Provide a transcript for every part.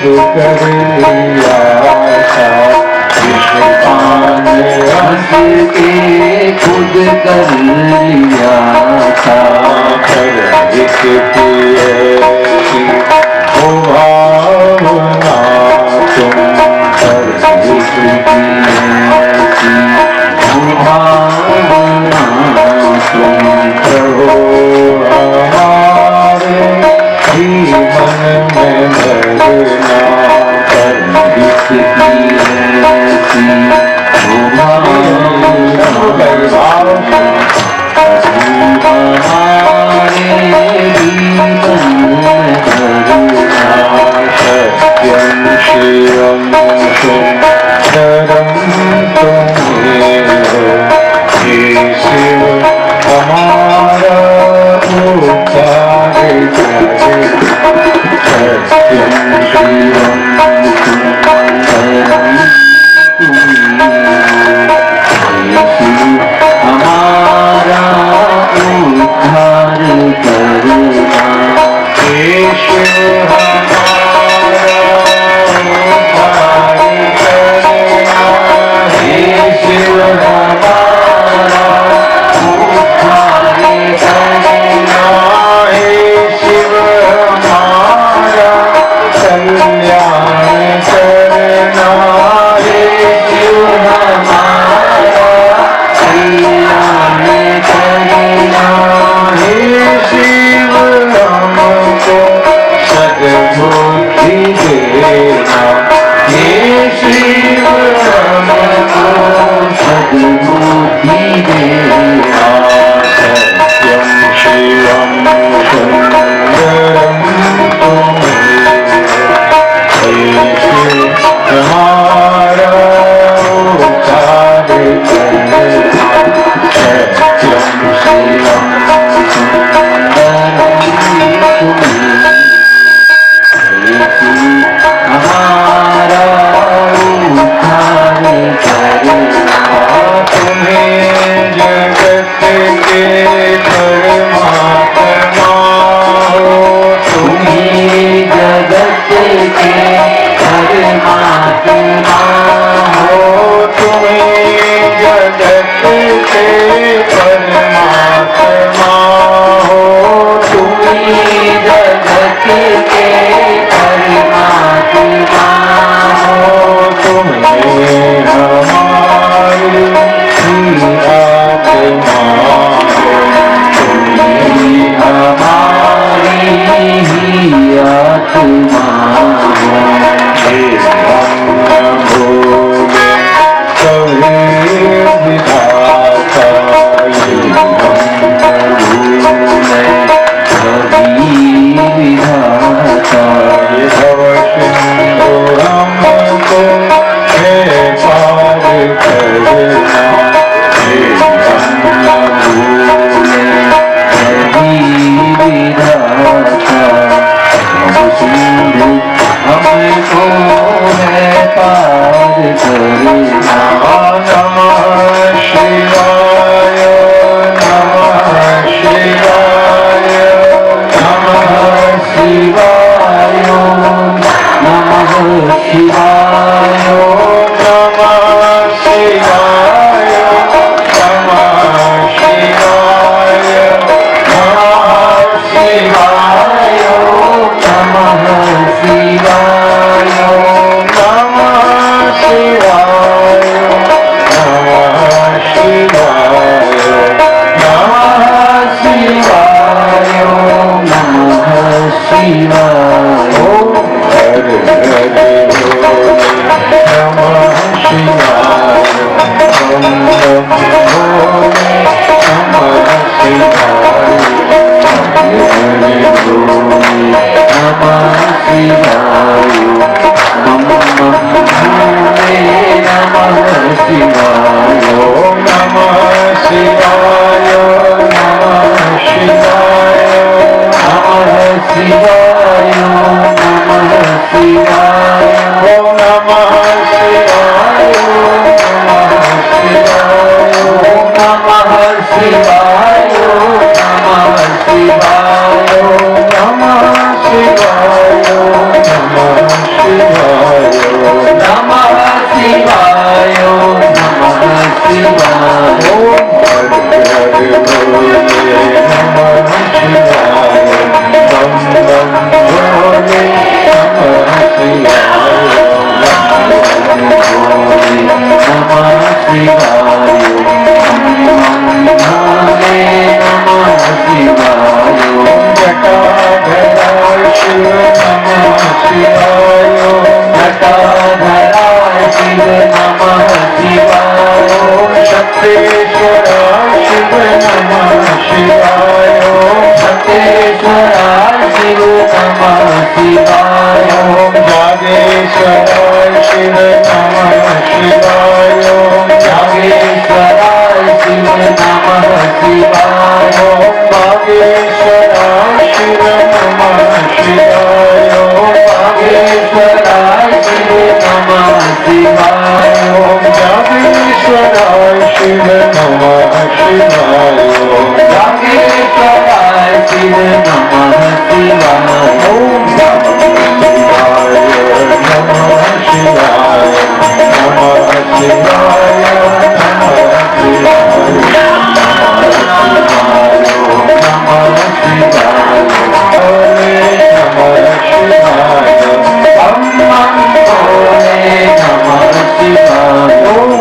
कर लिया था, विश्वान हंस के खुद कर लिया था। पर इसकी ऐसी हो भावना तुम पर, इसकी ऐसी हो भावना तुम करो हमारे जीवन में भरना। पर इसकी ऐसी हो भावना हमारे जीवन में भरना। सत्यं शिवं शरणं तुम्हें हो, हे शिव हमारा उद्धार करे। सत्यं शिवं शरणं तुम्हें हो, हे शिव हमारा उद्धार करना। हे शिव हमारा उद्धार करना। हे शिव हमारा उद्धार करना। हे शिव हमारा कल्याण करना। हे शिव हमारा कल्याण करना। हे शिव हमको सद्बुद्धि देना। हे शिव हमको सद्बुद्धि देना। सत्यं शिवं सुंदरं तुम्हें, हे शिव हमारा उद्धार करना। सत्यं शिवं सुंदरं तुम्हें, हे शिव हमारा उद्धार करना। तुम्हें जगत के परमात्मा हो, तुम्हें जगत के परमात्मा हो, तुम्हें जगत के परमात्मा हो, तुम्हें जगत के परमात्मा हो। तुम्हें हमारी ही आत्मा हो, तुम्हें हमारी ही आत्मा हो। हे हम भोले कभी विधाता, ये हम भोले कभी विधाता। ये भव सिंधु हमको हे पार करना। हे हम भोले कभी विधाता, भव सिंधु हमको है पार करना। नमः शिवाय, नमः शिवाय, नमः शिवाय, नमः शिवाय, नमः शिवाय, नमः शिवाय, नमः शिवाय, नमः शिवाय, नमः शिवाय, नमः शिवाय, नमः शिवाय, नमः शिवाय। हरे हरे बोले नमः शिवाय, ओम नमः भोले नमः शिवाय। हरे हरे बोले नमः शिवाय, ओम नमः भोले नमः शिवाय। ओम नमः शिवाय, नमः शिवाय, नमः शिवाय, नमः शिवाय। ओम नमः शिवाय, नमः शिवाय, नमः शिवाय, नमः शिवाय, नमः शिवाय, नमः शिवाय। जटाधराय शिव नमः शिवाय। ओम सप्तेश्वराय शिव नमः शिवाय। ओम सप्तेश्वराय शिव नमः शिवाय। ओम जागेश्वराय शिव नमः शिवाय। ओम जागेश्वराय शिव नमः शिवाय। ओम बागेश्वराय शिव नमः शिवाय। ओम बागेश्वराय शिव नमः शिवाय। ओम जागेश्वराय शिव नमः शिवाय। ओम जागेश्वराय शिव नमः शिवाय। ओम शिवाय नमः शिवाय नमः शिवाय नमः शिवाय नमः शिवाय नमः शिवाय। हम भोले नमः शिवाय। ओम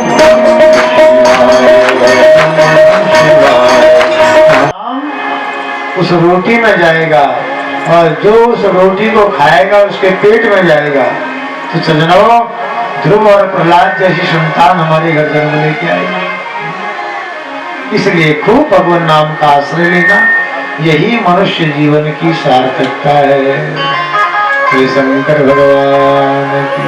उस रोटी में जाएगा और जो उस रोटी को खाएगा उसके पेट में जाएगा। तो सजनों, ध्रुव और प्रहलाद जैसी संतान हमारे घर जन्म लेके आएगी। इसलिए खूब भगवान नाम का आश्रय लेना, यही मनुष्य जीवन की सार्थकता है। श्री शंकर भगवान की।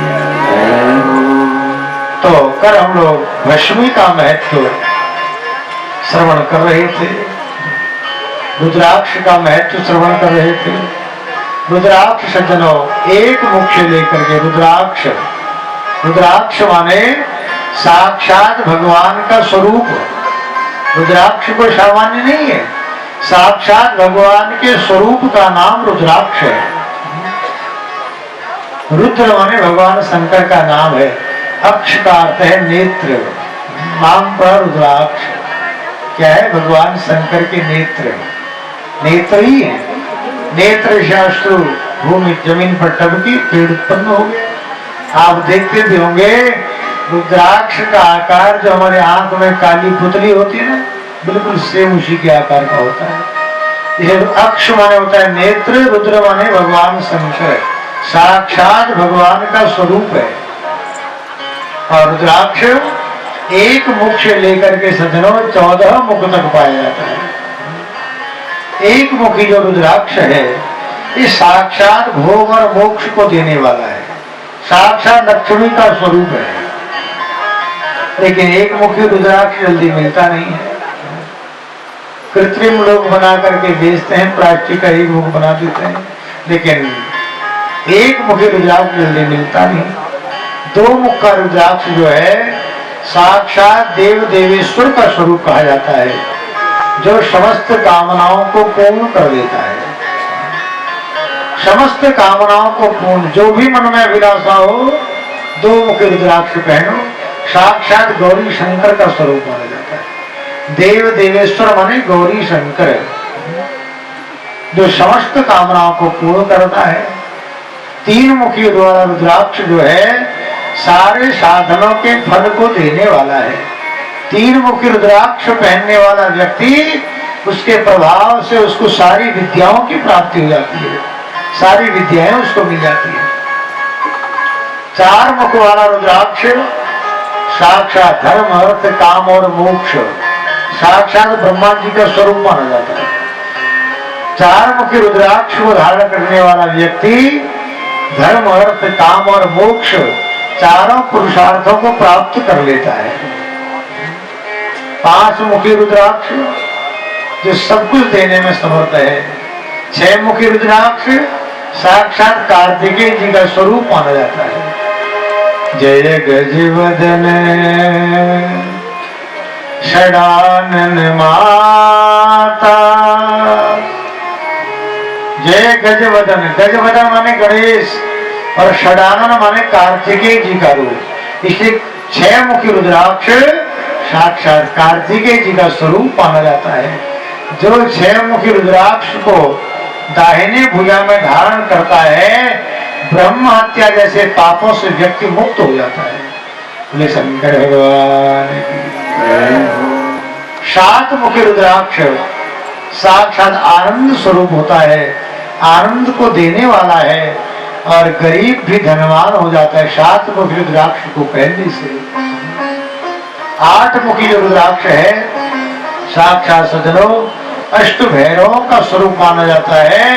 तो कर हम लोग भस्मी का महत्व श्रवण कर रहे थे, रुद्राक्ष का महत्व श्रवण कर रहे थे। रुद्राक्ष सज्जनों, एक मुख्य लेकर के रुद्राक्ष, रुद्राक्ष माने साक्षात भगवान का स्वरूप। रुद्राक्ष कोई सामान्य नहीं है, साक्षात भगवान के स्वरूप का नाम रुद्राक्ष है। रुद्र माने भगवान शंकर का नाम है। अक्ष का अर्थ है नेत्र, नाम पर रुद्राक्ष क्या है? भगवान शंकर के नेत्र, नेत्र ही है। नेत्र शास्त्र भूमि जमीन पर टबकी पेड़ उत्पन्न हो गए। आप देखते भी होंगे रुद्राक्ष का आकार जो हमारे आंख में काली पुतली होती है ना, बिल्कुल सेम उसी के आकार का होता है। ये अक्ष माने होता है नेत्र, रुद्र माने भगवान शंकर, साक्षात भगवान का स्वरूप है। और रुद्राक्ष एक मुख से लेकर के सज्जनों 14 मुख तक पाया जाता है। एक मुखी जो रुद्राक्ष है ये साक्षात भोग और मोक्ष को देने वाला है, साक्षात लक्ष्मी का स्वरूप है। लेकिन एक मुखी रुद्राक्ष जल्दी मिलता नहीं है। कृत्रिम लोग बना करके बेचते हैं, प्लास्टिक का एक मुख बना देते हैं, लेकिन एक मुखी रुद्राक्ष जल्दी मिलता नहीं। दो मुख का रुद्राक्ष जो है साक्षात देव देवेश्वर का स्वरूप कहा जाता है, जो समस्त कामनाओं को पूर्ण कर देता है। समस्त कामनाओं को पूर्ण, जो भी मन में अभिलाषा हो, दो मुखी रुद्राक्ष पहनो, साक्षात गौरी शंकर का स्वरूप माना जाता है। देव देवेश्वर माने गौरी शंकर, जो समस्त कामनाओं को पूर्ण करता है। तीन मुखी द्वारा रुद्राक्ष जो है सारे साधनों के फल को देने वाला है। तीन मुखी रुद्राक्ष पहनने वाला व्यक्ति, उसके प्रभाव से उसको सारी विद्याओं की प्राप्ति हो जाती है, सारी विद्याएं उसको मिल जाती है। चार मुख वाला रुद्राक्ष साक्षात धर्म अर्थ काम और मोक्ष, साक्षात ब्रह्मा जी का स्वरूप माना जाता है। चार मुखी रुद्राक्ष को धारण करने वाला व्यक्ति धर्म अर्थ काम और मोक्ष चारों पुरुषार्थों को प्राप्त कर लेता है। पांच मुखी रुद्राक्ष जो सब कुछ देने में समर्थ है। छह मुखी रुद्राक्ष साक्षात कार्तिकेय जी का स्वरूप माना जाता है। जय गजवदन षडानन माता, जय गजवदन, गजवदन माने गणेश और षडानन माने कार्तिकेय जी का रूप। इसलिए छह मुखी रुद्राक्ष साक्षात कार्तिकेय जी का स्वरूप माना जाता है। जो छह मुखी रुद्राक्ष को दाहिने भुजा में धारण करता है, ब्रह्म हत्या जैसे पापों से व्यक्ति मुक्त हो जाता है। बोले शंकर भगवान की। सात मुखी रुद्राक्ष साक्षात आनंद स्वरूप होता है, आनंद को देने वाला है। और गरीब भी धनवान हो जाता है 7 मुखी रुद्राक्ष को पहनने से। 8 मुखी जो रुद्राक्ष है साक्षात सज्जनों अष्ट भैरवों का स्वरूप माना जाता है।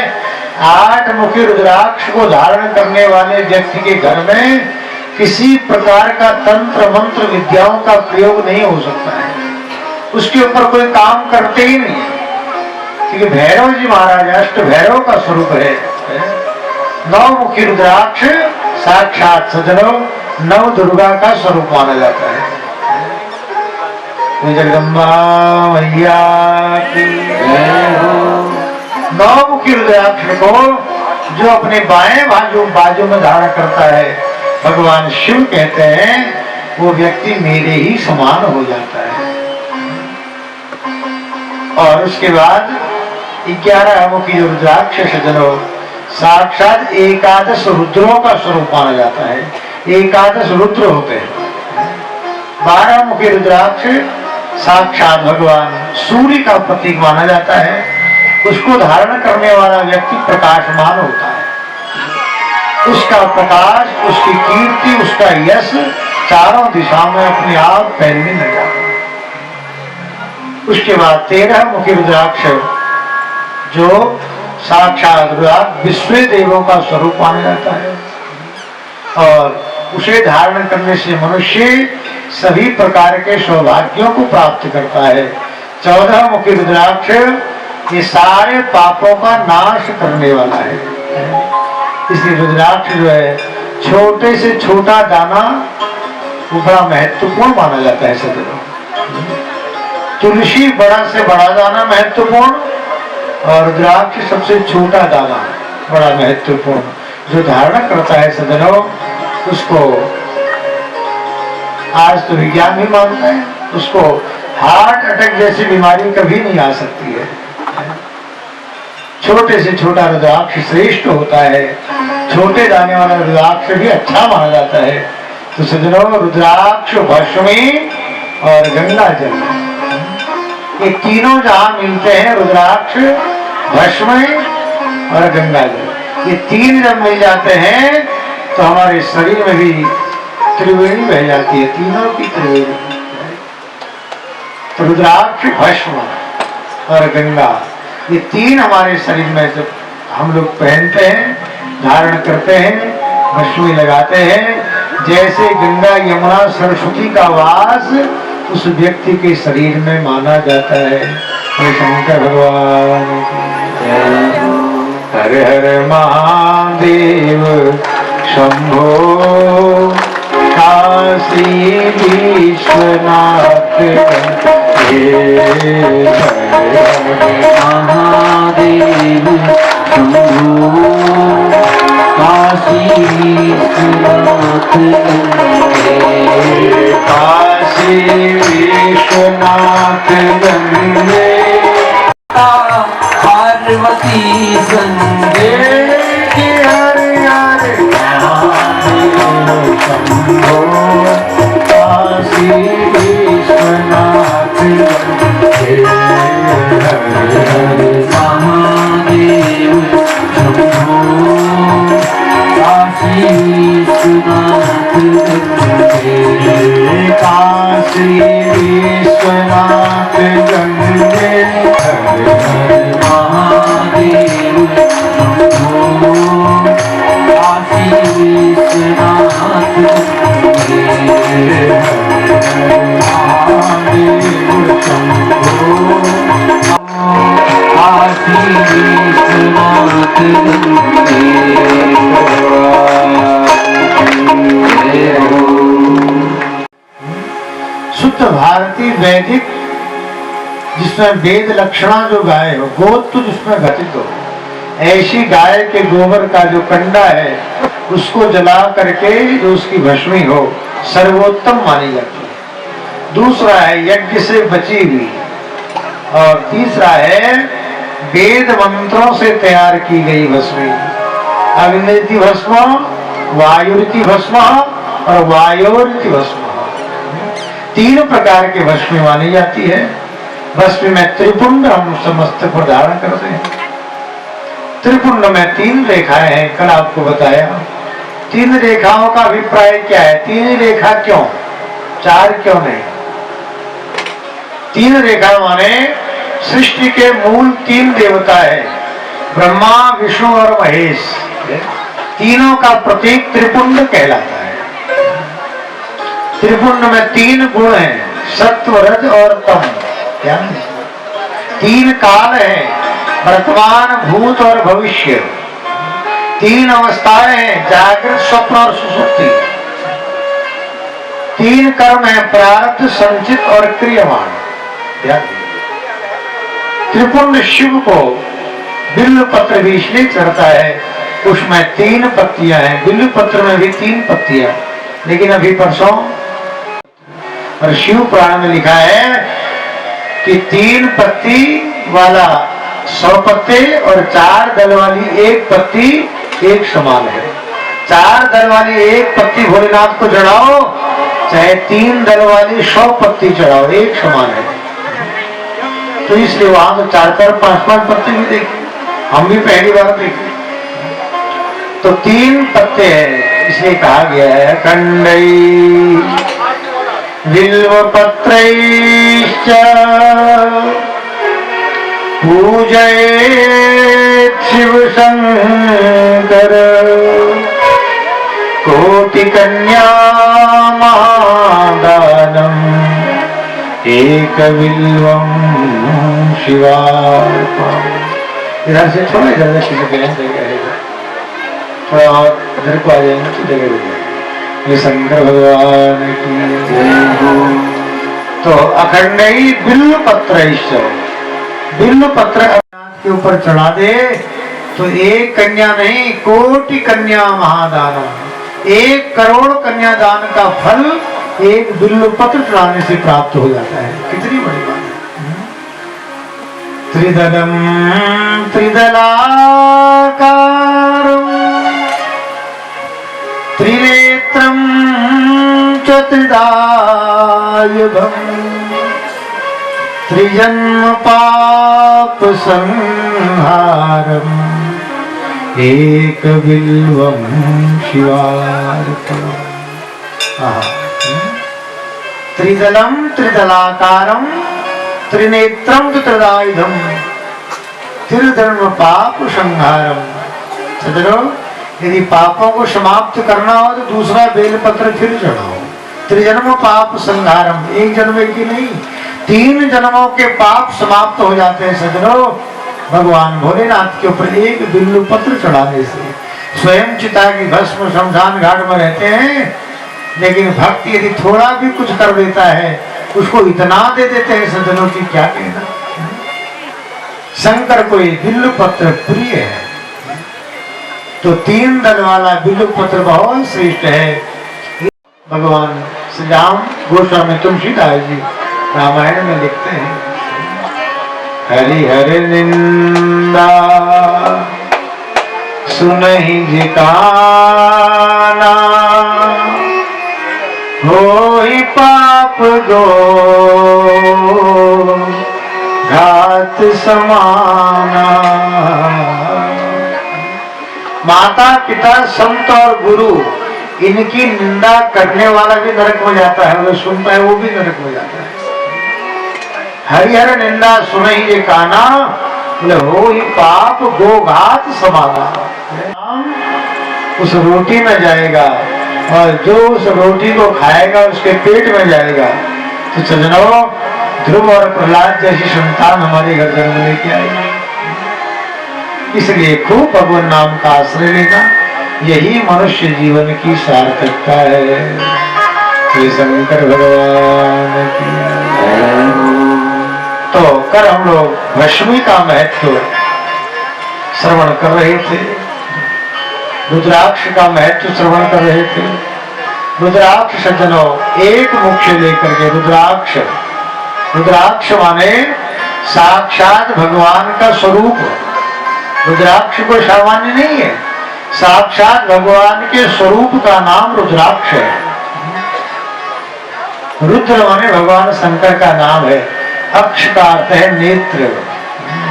8 मुखी रुद्राक्ष को धारण करने वाले व्यक्ति के घर में किसी प्रकार का तंत्र मंत्र विद्याओं का प्रयोग नहीं हो सकता है, उसके ऊपर कोई काम करते ही नहीं, क्योंकि भैरव जी महाराज अष्ट भैरव का स्वरूप है। 9 मुखी रुद्राक्ष साक्षात सज्जनों नव दुर्गा का स्वरूप माना जाता है। जगदम्बा मैया की जय हो। 9 मुखी रुद्राक्ष को जो अपने बाएं बाजू में धारण करता है भगवान शिव कहते हैं वो व्यक्ति मेरे ही समान हो जाता है। और उसके बाद 11 मुखी रुद्राक्ष सज्जनों साक्षात 11 रुद्रों का स्वरूप माना जाता है। 11 रुद्र होते हैं। 12 मुखी रुद्राक्ष साक्षात भगवान सूर्य का प्रतीक माना जाता है। उसको धारण करने वाला व्यक्ति प्रकाशमान होता है। उसका प्रकाश, उसकी कीर्ति, उसका यश चारों दिशा में अपने आप फैलने लग जाता है। उसके बाद 13 मुखी रुद्राक्ष जो साक्षात रुद्राक्ष विश्व देवों का स्वरूप माना जाता है और उसे धारण करने से मनुष्य सभी प्रकार के सौभाग्यों को प्राप्त करता है। 14 मुखी रुद्राक्ष ये सारे पापों का नाश करने वाला है। इसलिए रुद्राक्ष जो है छोटे से छोटा दाना वो बड़ा महत्वपूर्ण माना जाता है सज्जनों। तुलसी बड़ा से बड़ा दाना महत्वपूर्ण और रुद्राक्ष सबसे छोटा दाना बड़ा महत्वपूर्ण। जो धारण करता है सज्जनों उसको आज तो विज्ञान भी मानता है उसको हार्ट अटैक जैसी बीमारी कभी नहीं आ सकती है। छोटे से छोटा रुद्राक्ष श्रेष्ठ होता है। छोटे दाने वाला रुद्राक्ष भी अच्छा माना जाता है। तो सज्जनों रुद्राक्ष भस्मी और गंगा जल ये तीनों जहां मिलते हैं रुद्राक्ष भस्मी और गंगा जल ये तीन जब मिल जाते हैं तो हमारे शरीर में भी त्रिवेणी बह जाती है। तीनों की त्रिवेणी तो रुद्राक्ष भस्म और गंगा ये तीन हमारे शरीर में जब हम लोग पहनते हैं धारण करते हैं भस्मी लगाते हैं जैसे गंगा यमुना सरस्वती का वास उस व्यक्ति के शरीर में माना जाता है। शंकर भगवान हर हर महादेव शंभो काशी विश्वनाथ महादेव शंभो काशी विश्वनाथ काशी विश्वनाथ गंगे पार्वती संगे हरे हरे महादेव शंभो काशी विश्वनाथ गंगे हरे हरे महादेव शंभो काशी विश्वनाथ काशी विश्वनाथ गंगे हरे हरे महादेव शंभो काशी विश्वनाथ महादेव शंभो काशी विश्वनाथ शुद्ध भारतीय वैदिक जिसमें वेद लक्षणा जो गाय हो गोत्र जिसमें घटित हो ऐसी गाय के गोबर का जो कंडा है उसको जला करके जो उसकी भस्मी हो सर्वोत्तम मानी जाती है। दूसरा है यज्ञ से बची हुई और तीसरा है वेद मंत्रों से तैयार की गई भस्मी। अग्निति भस्म वायुरिति भस्म और वायोरिति भस्म तीन प्रकार के भस्मी मानी जाती है। भस्मी में त्रिपुंड हम समस्त को धारण करते हैं। त्रिपुंड में 3 रेखाएं हैं, कल आपको बताया। 3 रेखाओं का अभिप्राय क्या है? 3 रेखा क्यों, 4 क्यों नहीं? 3 रेखा माने सृष्टि के मूल 3 देवता है, ब्रह्मा, विष्णु और महेश। तीनों का प्रतीक त्रिपुंड कहलाता है। त्रिपुंड में 3 गुण हैं, सत्व, रज और तम। क्या 3 काल है, वर्तमान, भूत और भविष्य। 3 अवस्थाएं हैं, जागृत, स्वप्न और सुषुप्ति। 3 कर्म है, प्रारब्ध, संचित और क्रियमाण। त्रिपुंड शिव को बिल्व पत्र भी इसलिए चढ़ता है, उसमें 3 पत्तियां हैं। बिल्व पत्र में भी 3 पत्तियां, लेकिन अभी परसों और शिव पुराण में लिखा है कि 3 पत्ती वाला 100 पत्ते और 4 दल वाली 1 पत्ती एक समान है। 4 दल वाली 1 पत्ती भोलेनाथ को चढ़ाओ, चाहे 3 दल वाली 100 पत्ती चढ़ाओ, एक समान है। तो इसलिए वहां तो 4-4, 5-5 पत्ते भी देखे, हम भी पहली बार देखे। तो 3 पत्ते हैं, इसलिए कहा गया है खंडई बिल्व पत्रैश्च पूजयेत् शिव शंकर कोटि कन्या महादानम् एक बिल्वं शिवार्पणम्। इधर से थोड़ा इधर से थोड़ा और इधर को आ जाएंगे तो जगह हो जाएगी। ये शंकर भगवान की जय हो। तो अखंड ही बिल्व पत्र, बिल्व पत्र के ऊपर चढ़ा दे तो 1 कन्या नहीं, कोटि कन्या महादान, 1 करोड़ कन्यादान का फल 1 बिल्व पत्र चढ़ाने से प्राप्त हो जाता है। कितनी बड़ी बात है। त्रिदलम त्रिदलाकारम त्रिनेत्रं च त्रिदायुधं त्रिजन्म पाप संहारम् एक बिल्वं शिवार्पणम्। त्रिदलम त्रिदलाकारम त्रिनेत्रम च त्रिदायुधम त्रिधर्म पाप संहारम। चलो, यदि पापों को समाप्त करना हो तो दूसरा बेलपत्र फिर चढ़ाओ। त्रिजन्म पाप संहारम, 1 जन्म की नहीं, 3 जन्मों के पाप समाप्त हो जाते हैं सजनों भगवान भोलेनाथ के ऊपर 1 बिल्व पत्र चढ़ाने से। स्वयं चिता की भस्म शमशान घाट में रहते हैं, लेकिन भक्त यदि थोड़ा भी कुछ कर देता है उसको इतना दे देते हैं सजनों की क्या कहना। शंकर को ये बिल्व पत्र प्रिय है, तो 3 दल वाला बिल्व पत्र बहुत श्रेष्ठ है। भगवान श्री राम गोस्वामी तुलसीदास जी रामायण में लिखते हैं, हरि हरि निंदा सुनहि जिकाना होई पाप दो घात समाना। माता पिता संत और गुरु इनकी निंदा करने वाला भी नरक में जाता है, जो सुनता है वो भी नरक में जाता है। हरिहर निंदा सुनहि जे काना, बोले हो ही पाप गोघात समाना। उस रोटी में जाएगा और जो उस रोटी को खाएगा उसके पेट में जाएगा। तो सजनों, ध्रुव और प्रहलाद जैसी संतान हमारे घर जन्म लेके आएगी। इसलिए खूब भगवान नाम का आश्रय लेना, यही मनुष्य जीवन की सार्थकता है। श्री शंकर भगवान की। तो कर हम लोग भस्मी का महत्व श्रवण कर रहे थे, रुद्राक्ष का महत्व श्रवण कर रहे थे। रुद्राक्ष सज्जनों, एक मुख्य लेकर के रुद्राक्ष, रुद्राक्ष माने साक्षात भगवान का स्वरूप। रुद्राक्ष को सामान्य नहीं है, साक्षात भगवान के स्वरूप का नाम रुद्राक्ष है। रुद्र माने भगवान शंकर का नाम है, अक्ष का अर्थ है नेत्र,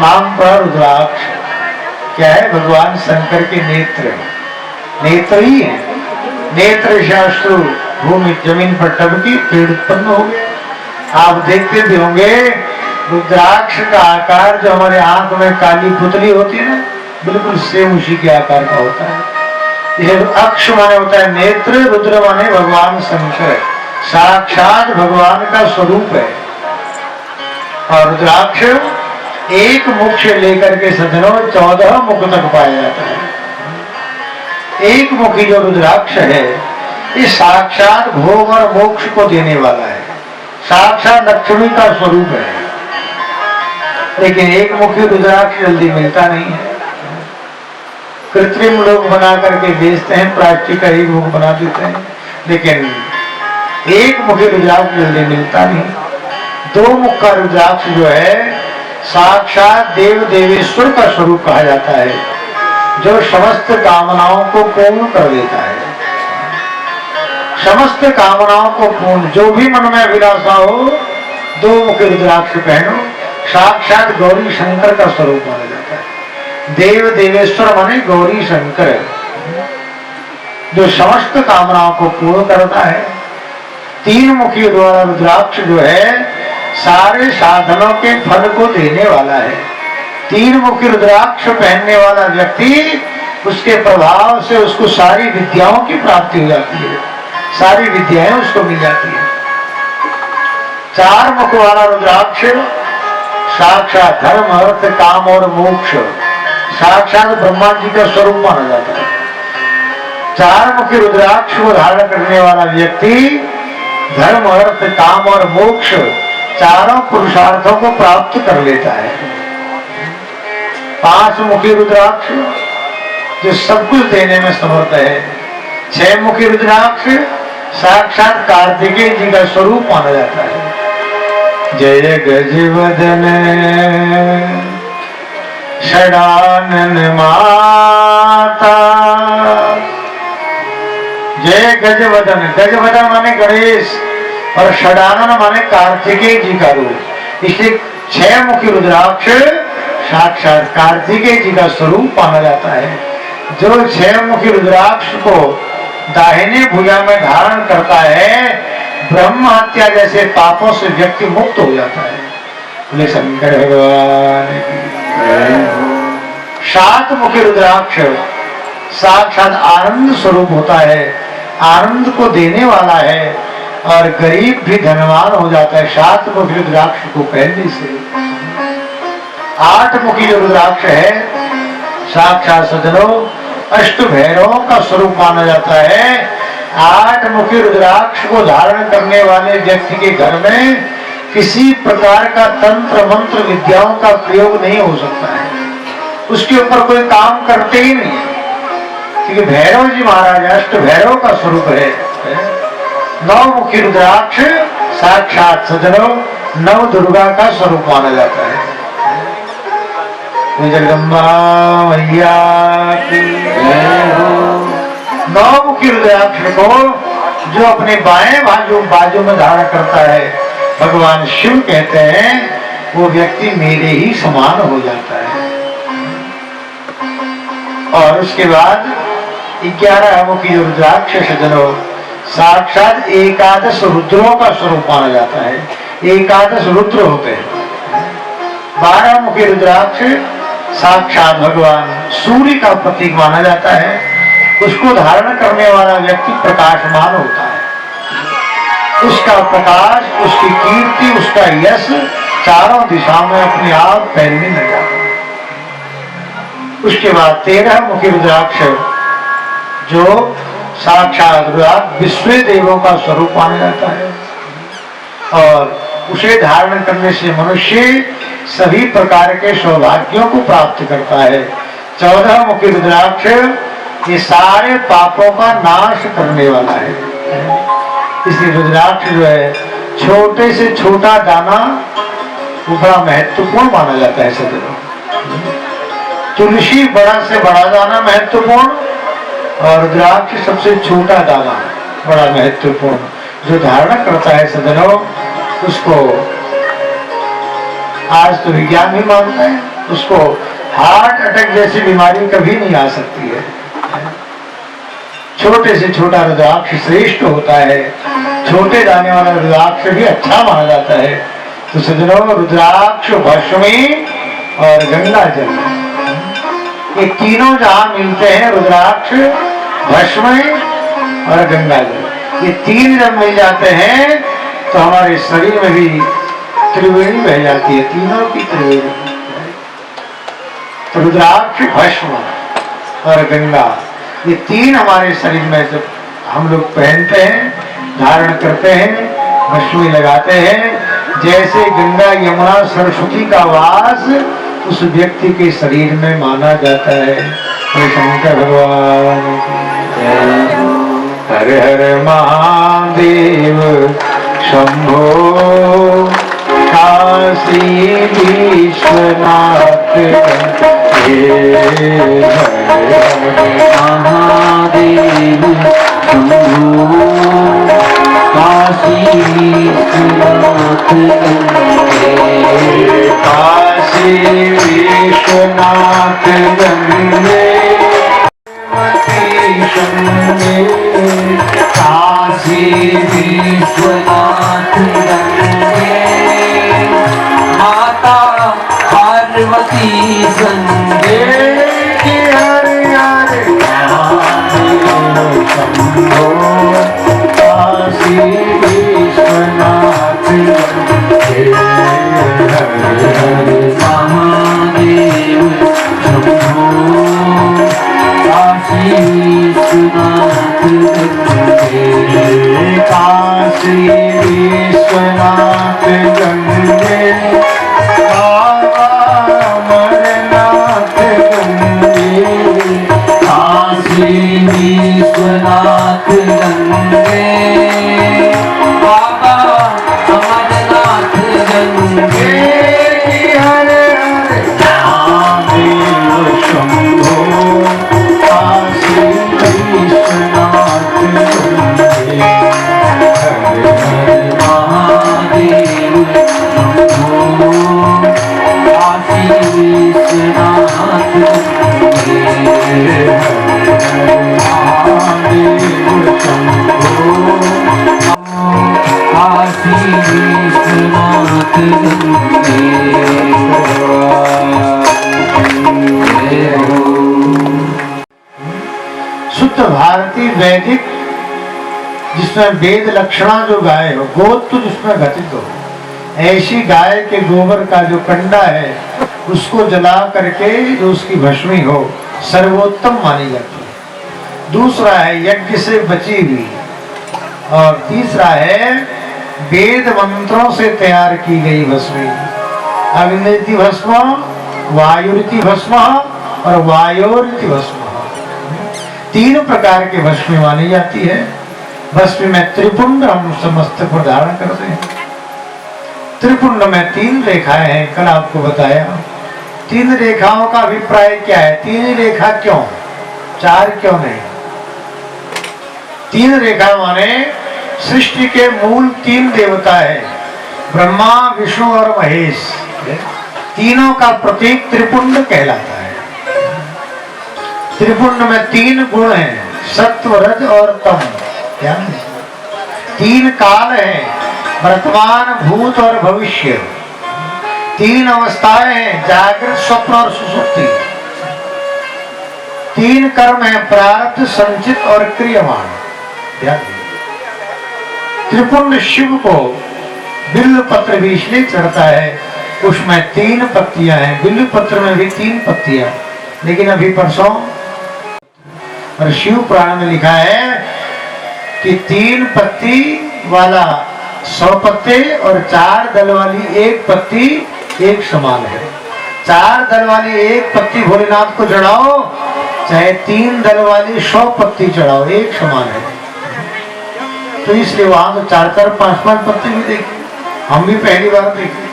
नाम पर रुद्राक्ष। क्या है? भगवान शंकर के नेत्र, नेत्र ही है। नेत्र शास्त्र भूमि जमीन पर टपकी, पेड़ उत्पन्न हो गया। आप देखते भी होंगे रुद्राक्ष का आकार जो हमारे आंख में काली पुतली होती है ना, बिल्कुल सेम उसी के आकार का होता है। ये अक्ष माने होता है नेत्र, रुद्र माने भगवान शंकर, साक्षात भगवान का स्वरूप है। और रुद्राक्ष एक मुख से लेकर के सज्जनों 14 मुख तक पाया जाता है। एक मुखी जो रुद्राक्ष है ये साक्षात भोग और मोक्ष को देने वाला है, साक्षात लक्ष्मी का स्वरूप है। लेकिन एक मुखी रुद्राक्ष जल्दी मिलता नहीं है। कृत्रिम लोग बना करके बेचते हैं, प्लास्टिक का एक मुख बना देते हैं, लेकिन एक मुखी रुद्राक्ष जल्दी मिलता नहीं। दो मुख का रुद्राक्ष जो है साक्षात देव देवेश्वर का स्वरूप कहा जाता है, जो समस्त कामनाओं को पूर्ण कर देता है। समस्त कामनाओं को पूर्ण, जो भी मन में अभिलाषा हो, दो मुखी रुद्राक्ष पहनो, साक्षात गौरी शंकर का स्वरूप माना जाता है। देव देवेश्वर माने गौरी शंकर, जो समस्त कामनाओं को पूर्ण करता है। तीन मुखी रुद्राक्ष जो है सारे साधनों के फल को देने वाला है। तीन मुखी रुद्राक्ष पहनने वाला व्यक्ति, उसके प्रभाव से उसको सारी विद्याओं की प्राप्ति हो जाती है, सारी विद्याएं उसको मिल जाती है। चार मुख वाला रुद्राक्ष साक्षात धर्म अर्थ काम और मोक्ष, साक्षात ब्रह्मा जी का स्वरूप माना जाता है। चार मुखी रुद्राक्ष को धारण करने वाला व्यक्ति धर्म अर्थ काम और मोक्ष चारों पुरुषार्थों को प्राप्त कर लेता है। पांच मुखी रुद्राक्ष जो सब कुछ देने में समर्थ है। छह मुखी रुद्राक्ष साक्षात कार्तिकेय जी का स्वरूप माना जाता है। जय गजवदन षडानन माता, जय गजवदन, गजवदन माने गणेश और षडानन माने कार्तिकेय जी का रूप। इसलिए छह मुखी रुद्राक्ष साक्षात कार्तिकेय जी का स्वरूप माना जाता है। जो छह मुखी रुद्राक्ष को दाहिने भुजा में धारण करता है, ब्रह्म हत्या जैसे पापों से व्यक्ति मुक्त हो जाता है। बोले शंकर भगवान की। सात मुखी रुद्राक्ष साक्षात आनंद स्वरूप होता है, आनंद को देने वाला है और गरीब भी धनवान हो जाता है सात मुखी रुद्राक्ष को पहनने से। आठ मुखी जो रुद्राक्ष है साक्षात सज्जनों अष्ट भैरवों का स्वरूप माना जाता है। आठ मुखी रुद्राक्ष को धारण करने वाले व्यक्ति के घर में किसी प्रकार का तंत्र मंत्र विद्याओं का प्रयोग नहीं हो सकता है, उसके ऊपर कोई काम करते ही नहीं, क्योंकि भैरव जी महाराज अष्ट भैरव का स्वरूप है। नौ मुखी रुद्राक्ष साक्षात सज्जनों नव दुर्गा का स्वरूप माना जाता है। जगदम्बा मैया की जय हो। नौ मुखी रुद्राक्ष को जो अपने बाएं बाजू में धारण करता है, भगवान शिव कहते हैं वो व्यक्ति मेरे ही समान हो जाता है। और उसके बाद 11 मुखी रुद्राक्ष सज्जनों साक्षात एकादश रुद्रों का स्वरूप माना जाता है। एकादश रुद्र होते हैं। 12 मुखी रुद्राक्ष साक्षात भगवान सूर्य का प्रतीक माना जाता है। उसको धारण करने वाला व्यक्ति प्रकाशमान होता है। उसका प्रकाश, उसकी कीर्ति, उसका यश चारों दिशा में अपने आप फैलने लग जाता है। उसके बाद 13 मुखी रुद्राक्ष जो साक्षात रुद्राक्ष विश्व देवों का स्वरूप माना जाता है और उसे धारण करने से मनुष्य सभी प्रकार के सौभाग्यों को प्राप्त करता है। 14 मुखी रुद्राक्ष ये सारे पापों का नाश करने वाला है। इसलिए रुद्राक्ष जो है छोटे से छोटा दाना वो बड़ा महत्वपूर्ण माना जाता है। सज्जनों तुलसी बड़ा से बड़ा दाना महत्वपूर्ण और रुद्राक्ष सबसे छोटा दाना बड़ा महत्वपूर्ण। जो धारण करता है सज्जनों उसको आज तो विज्ञान भी मानता है, उसको हार्ट अटैक जैसी बीमारी कभी नहीं आ सकती है। छोटे से छोटा रुद्राक्ष श्रेष्ठ होता है, छोटे दाने वाला रुद्राक्ष भी अच्छा माना जाता है। तो सज्जनों, रुद्राक्ष, भस्मी और गंगा जल, ये तीनों जहां मिलते हैं, रुद्राक्ष, भस्म और गंगा जल, ये तीन जब मिल जाते हैं तो हमारे शरीर में भी त्रिवेणी बह जाती है, तीनों की त्रिवेणी। तो रुद्राक्ष, भस्म और गंगा, ये तीन हमारे शरीर में जब हम लोग पहनते हैं, धारण करते हैं, भस्मी लगाते हैं, जैसे गंगा, यमुना, सरस्वती का वास उस व्यक्ति के शरीर में माना जाता है। हरे शंकर भगवान, हर हर महादेव शंभो, काशी विश्वनाथ, महादेव शंभो, काशी विश्वनाथ, काशी विश्वनाथ गंगे, काशी विश्वनाथ गंगे, माता पार्वती संगे, हरे हरे महादेव शंभो, काशी विश्वनाथ गंगे, हरे हरे महादेव शंभो, काशी विश्वनाथ गंगे, काशी विश्वनाथ गंगे, बाबा अमरनाथ गंगे, काशी विश्वनाथ गंगे, बाबा अमरनाथ गंगे, हरे हरे महादेव शंभो, काशी विश्वनाथ गंगे, हरे हरे महादेव शंभो, काशी विश्वनाथ गंगे, महादेव शंभो, काशी विश्वनाथ गंगे। शुद्ध भारतीय वैदिक, जिसमें वेद लक्षणा जो गाय हो, गोत्र जिसमें घटित हो, ऐसी गाय के गोबर का जो कंडा है उसको जला करके जो उसकी भस्मी हो, सर्वोत्तम मानी जाती है। दूसरा है यज्ञ से बची हुई, और तीसरा है वेद मंत्रों से तैयार की गई भस्मी। अग्निति भस्म, वायुरिति भस्म और वायोरिति भस्म, तीन प्रकार के भस्मी मानी जाती है। भस्मी में त्रिपुंड हम समस्त को धारण करते हैं। त्रिपुंड में तीन रेखाएं हैं, कल आपको बताया। तीन रेखाओं का अभिप्राय क्या है? तीन रेखा क्यों, चार क्यों नहीं? तीन रेखा माने सृष्टि के मूल तीन देवता है, ब्रह्मा, विष्णु और महेश। तीनों का प्रतीक त्रिपुंड कहलाता है। त्रिपुंड में तीन गुण हैं, सत्व, रज और तम। क्या है? तीन काल हैं, वर्तमान, भूत और भविष्य। तीन अवस्थाएं हैं, जागृत, स्वप्न और सुषुप्ति। तीन कर्म हैं, प्रारब्ध, संचित और क्रियमाण। त्रिपुंड शिव को बिल्व पत्र भी इसलिए चढ़ता है, उसमें तीन पत्तियां हैं। बिल्व पत्र में भी तीन पत्तियां, लेकिन अभी परसों और शिव पुराण में लिखा है कि तीन पत्ती वाला 100 पत्ते और 4 दल वाली एक पत्ती एक समान है। 4 दल वाली एक पत्ती भोलेनाथ को चढ़ाओ, चाहे 3 दल वाली 100 पत्ती चढ़ाओ, एक समान है। तो इसलिए वहां तो 4-4, 5-5 पत्ते भी देखे, हम भी पहली बार देखे।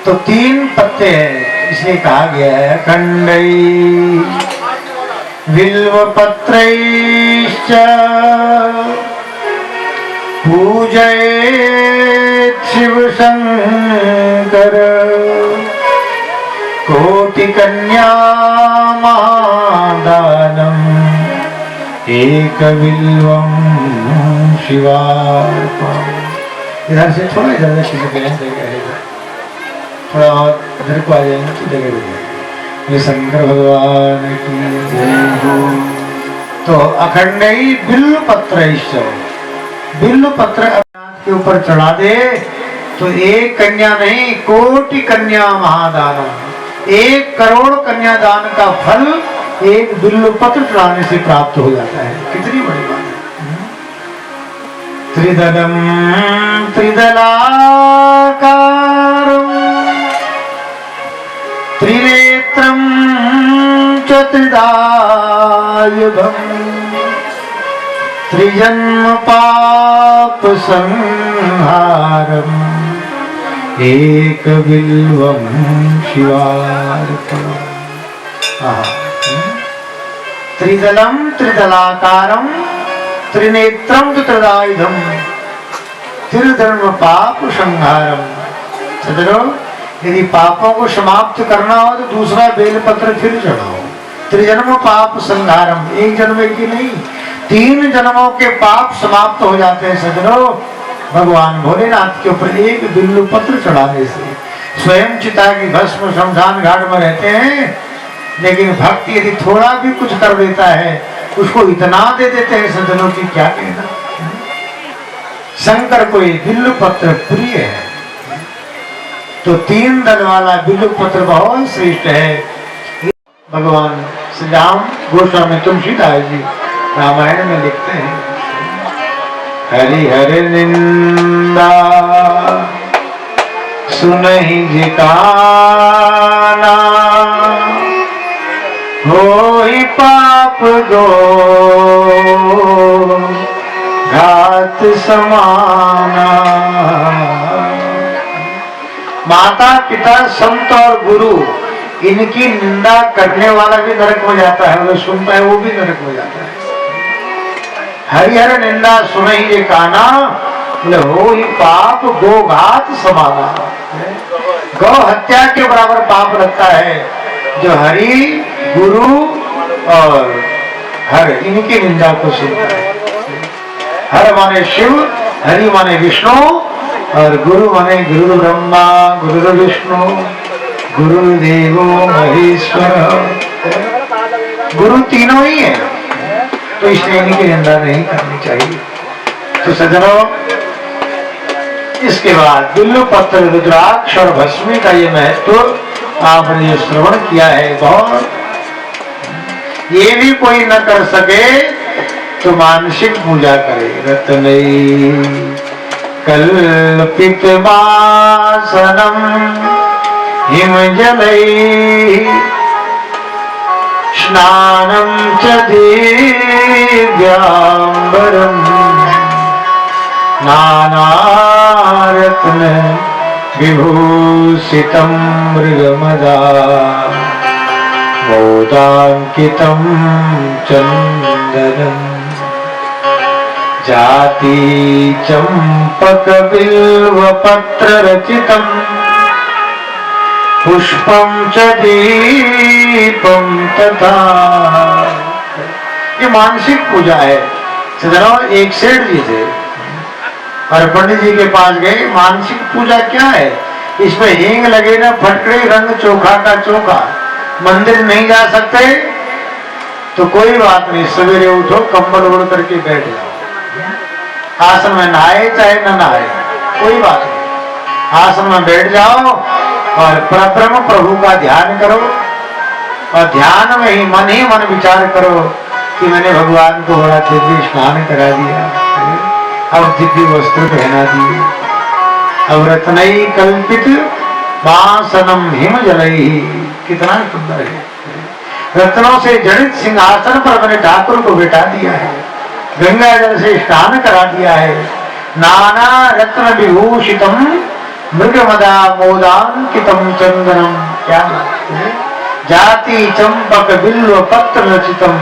तो 3 पत्ते हैं, इसलिए कहा गया है खंडई बिल्व पत्रैश्च पूजयेत् शिव शंकर कोटि कोटि कन्या महादानम एक बिल्वम शिवार्पणम। इधर से थोड़ा इधर से थोड़ा और इधर को आ जाएंगे तो जगह मिलेगी। ये शंकर भगवान की जय हो। तो अखंड ही बिल्व पत्र बिल्व पत्र के ऊपर चढ़ा दे तो एक कन्या नहीं, कोटि कन्या महादान, 1 करोड़ कन्यादान का फल एक बिल्व पत्र चढ़ाने से प्राप्त हो जाता है। कितनी बड़ी बात है। त्रिदलम त्रिदलाकारम त्रिनेत्रम च त्रिदायुधम त्रिजन्म पाप संहारम एक बिल्वम शिवार्पणम। त्रिदलम त्रिदलाकारम त्रिनेत्रम त्रिदायुधम त्रिधर्म पाप संहारम। सजनो, यदि पापों को समाप्त करना हो तो दूसरा बेलपत्र फिर चढ़ाओ। त्रिजन्म पाप संहारम, एक जन्म की नहीं 3 जन्मों के पाप समाप्त हो जाते हैं सजनो भगवान भोलेनाथ के ऊपर एक बिल्व पत्र चढ़ाने से। स्वयं चिता की भस्म शमशान घाट में रहते हैं, लेकिन भक्त यदि थोड़ा भी कुछ कर देता है उसको इतना दे देते हैं सज्जनों की क्या कहना। शंकर को ये बिल्व पत्र प्रिय है, तो 3 दल वाला बिल्व पत्र बहुत श्रेष्ठ है। भगवान श्री राम गोस्वामी तुलसीदास जी रामायण में लिखते हैं, हरि हरि निंदा सुनहि जिकाना होई पाप दो घात समाना। माता पिता संत और गुरु इनकी निंदा करने वाला भी नरक में जाता है, वो सुनता है वो भी नरक में जाता है। हरिहर निंदा सुनहि जे काना, बोले हो ही पाप गो घात समाना। गौ हत्या के बराबर पाप लगता है जो हरि गुरु और हर इनकी निंदा को सुनता है। हर माने शिव, हरि माने विष्णु और गुरु माने गुरु ब्रह्मा गुरु विष्णु गुरुदेवो महेश्वर। गुरु तीनों ही है, तो इसलिए इनकी निंदा नहीं करनी चाहिए। तो सज्जनों, इसके बाद बिल्व पत्र रुद्राक्ष और भस्मी का ये महत्व आपने जो श्रवण किया है, बहुत ये भी कोई न कर सके तो मानसिक पूजा करे। रत्नई कल्पित वासनम हिम जलई स्नानं च दिव्यांबरम नानारत्न विभूषितं मृगमदा मोदांकितं चंदनम जाति चंपक बिल्व पत्र रचितम पुष्पम च दीपम तथा। ये मानसिक पूजा है। सजनों, एक सेठ जी थे और पंडित जी के पास गए, मानसिक पूजा क्या है, इसमें हींग लगे ना फटकड़े रंग चोखा का चोखा, मंदिर नहीं जा सकते तो कोई बात नहीं, सवेरे उठो कंबल ओढ़ करके बैठ जाओ, आसन में नहाए चाहे न नहाए कोई बात नहीं, आसन में बैठ जाओ और परब्रह्म प्रभु का ध्यान करो और ध्यान में ही मन विचार करो कि मैंने भगवान को बड़ा दिव्य स्नान करा दिया, अब दिव्य वस्त्र पहना दिए, अब रत्नई कल्पित वासनम हिम जलई, कितना सुंदर है। रत्नों से जड़ित सिंहासन पर मैंने ठाकुर को बैठा दिया है, गंगा जल से स्नान करा दिया है, नाना रत्न विभूषितम मृगमदा मोदांकितम चंदनम। क्या जाति चंपक बिल्व पत्र रचितम,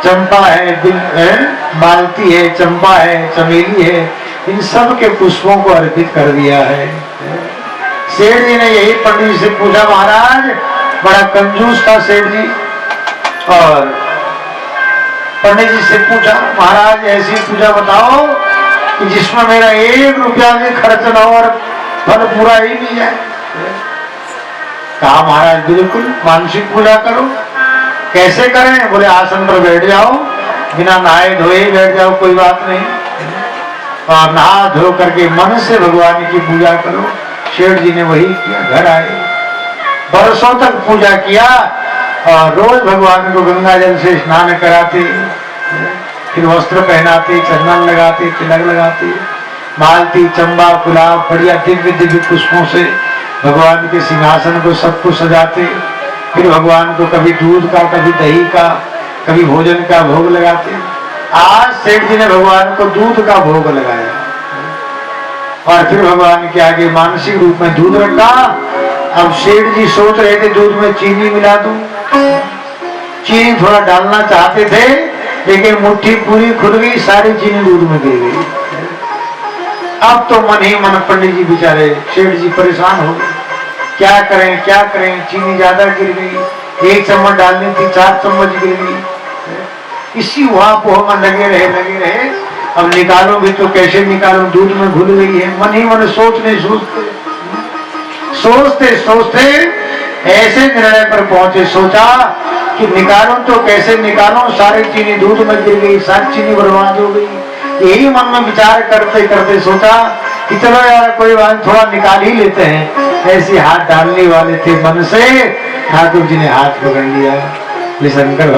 चंपा है, मालती है, चंपा है, चमेली है, इन सब के पुष्पों को अर्पित कर दिया है। शेर जी ने यही पंडित जी से पूछा, महाराज बड़ा कंजूस था सेठ जी। और पंडित जी से पूछा, महाराज ऐसी पूजा बताओ कि जिसमें मेरा 1 रुपया भी खर्च ना हो और फल पूरा ही नहीं जाए। कहा महाराज बिल्कुल मानसिक पूजा करो। कैसे करें? बोले आसन पर बैठ जाओ, बिना नहाए धोए बैठ जाओ, कोई बात नहीं, और नहा धो करके मन से भगवान की पूजा करो। शेठ जी ने वही किया। घर आए, बरसों तक पूजा किया और रोज भगवान को गंगा जल से स्नान कराते, फिर वस्त्र पहनाते, चंदन लगाते, तिलक लगाते, मालती, चंबा, गुलाब, बढ़िया दिव्य दिव्य पुष्पों से भगवान के सिंहासन को सब कुछ सजाते। फिर भगवान को कभी दूध का, कभी दही का, कभी भोजन का भोग लगाते। आज सेठ जी ने भगवान को दूध का भोग लगाया और फिर भगवान के आगे मानसिक रूप में दूध रखा। अब सेठ जी सोच रहे थे दूध में चीनी मिला दूं। चीनी थोड़ा डालना चाहते थे, लेकिन मुट्ठी पूरी खुल गई, सारी चीनी दूध में गिर गई। अब तो मन ही मन पंडित जी बेचारे सेठ जी परेशान हो गए। क्या करें क्या करें, चीनी ज्यादा गिर गई, 1 चम्मच डालनी थी 4 चम्मच गिर गई। इसी वहां में लगे रहे। अब निकालो भी तो कैसे निकालो, दूध में घुल गई है। मन ही मन सोचते ऐसे निर्णय पर पहुंचे। सोचा कि निकालो तो कैसे निकालो, सारी चीनी दूध में गिर गई, सारी चीनी बर्बाद हो गई। यही मन में विचार करते करते सोचा कि चलो यार कोई बात, थोड़ा निकाल ही लेते हैं। ऐसे हाथ डालने वाले थे, मन से ठाकुर जी ने हाथ पकड़ लिया। शंकर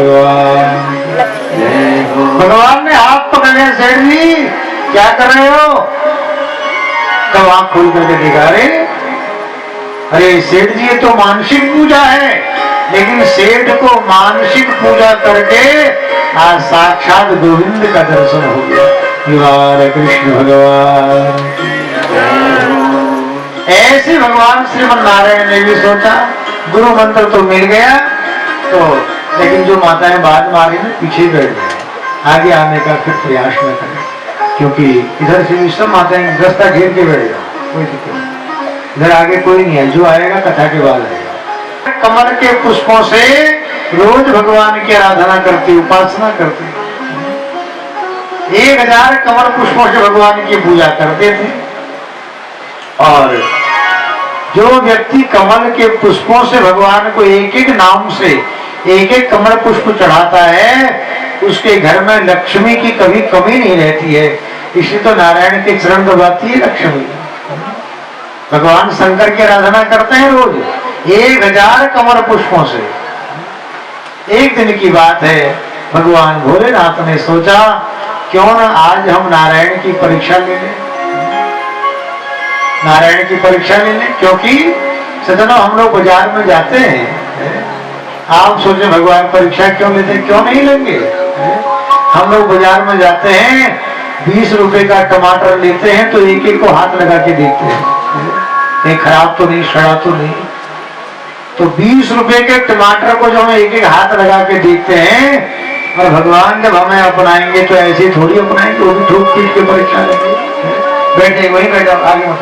भगवान ने हाथ पकड़ लिया। सेठ जी क्या कर रहे हो? कब आंख खोल करके देखा, अरे सेठ जी ये तो मानसिक पूजा है। लेकिन सेठ को मानसिक पूजा करके आज साक्षात गोविंद का दर्शन हो गया। कृष्ण भगवान। ऐसे भगवान श्रीमन नारायण ने भी सोचा गुरु मंत्र तो मिल गया, तो लेकिन जो माताएं बाद में आ रही ना पीछे बैठ गए, आगे आने का फिर प्रयास न करें, क्योंकि इधर से सब माताएं रास्ता घेर के बैठ जाओ, कोई दिक्कत नहीं। इधर आगे कोई नहीं है, जो आएगा कथा के बाद आएगा। कमल के पुष्पों से रोज भगवान की आराधना करती, उपासना करती। 1000 कमल पुष्पों से भगवान की पूजा करते थे। और जो व्यक्ति कमल के पुष्पों से भगवान को एक एक नाम से एक एक कमल पुष्प चढ़ाता है, उसके घर में लक्ष्मी की कभी कमी नहीं रहती है। इसलिए तो नारायण के चरण दबाती है लक्ष्मी। भगवान शंकर की आराधना करते हैं रोज 1000 कमल पुष्पों से। एक दिन की बात है, भगवान भोलेनाथ ने सोचा क्यों ना आज हम नारायण की परीक्षा ले लें। नारायण की परीक्षा ले लें, क्योंकि सज्जनों हम लोग बाजार में जाते हैं, आप सोचे भगवान परीक्षा क्यों लेते हैं? क्यों नहीं लेंगे। हम लोग बाजार में जाते हैं, 20 रुपए का टमाटर लेते हैं तो एक एक को हाथ लगा के देखते हैं, कहीं खराब तो नहीं, सड़ा तो नहीं। तो 20 रुपए के टमाटर को जो हम एक एक हाथ लगा के देखते हैं, और भगवान जब हमें अपनाएंगे तो ऐसे थोड़ी अपनाएंगे, वो भी ठोक पीट के परीक्षा लेंगे। बैठे वहीं बैठ जाओ, आगे मत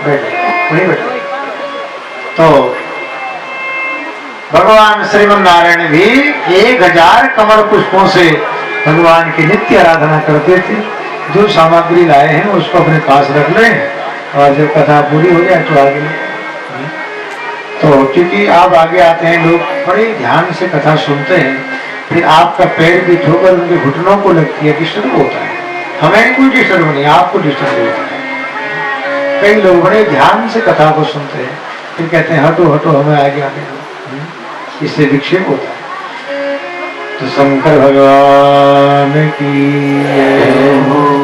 बैठे वहीं बैठो। तो भगवान श्रीमन नारायण भी 1000 कमल पुष्पों से भगवान की नित्य आराधना करते थे। जो सामग्री लाए हैं उसको अपने पास रख लें, और जब कथा पूरी हो जाए तो आगे। तो क्योंकि आप आगे आते हैं, लोग बड़े ध्यान से कथा सुनते हैं, फिर आपका पैर भी ठोकर उनके घुटनों को लगती है, डिस्टर्ब होता है। हमें कोई डिस्टर्ब नहीं, आपको डिस्टर्ब होता है। कई लोग बड़े ध्यान से कथा को सुनते हैं, फिर कहते हैं हटो हटो हमें आगे आने दो, इससे विक्षेप होता है। तो शंकर भगवान की।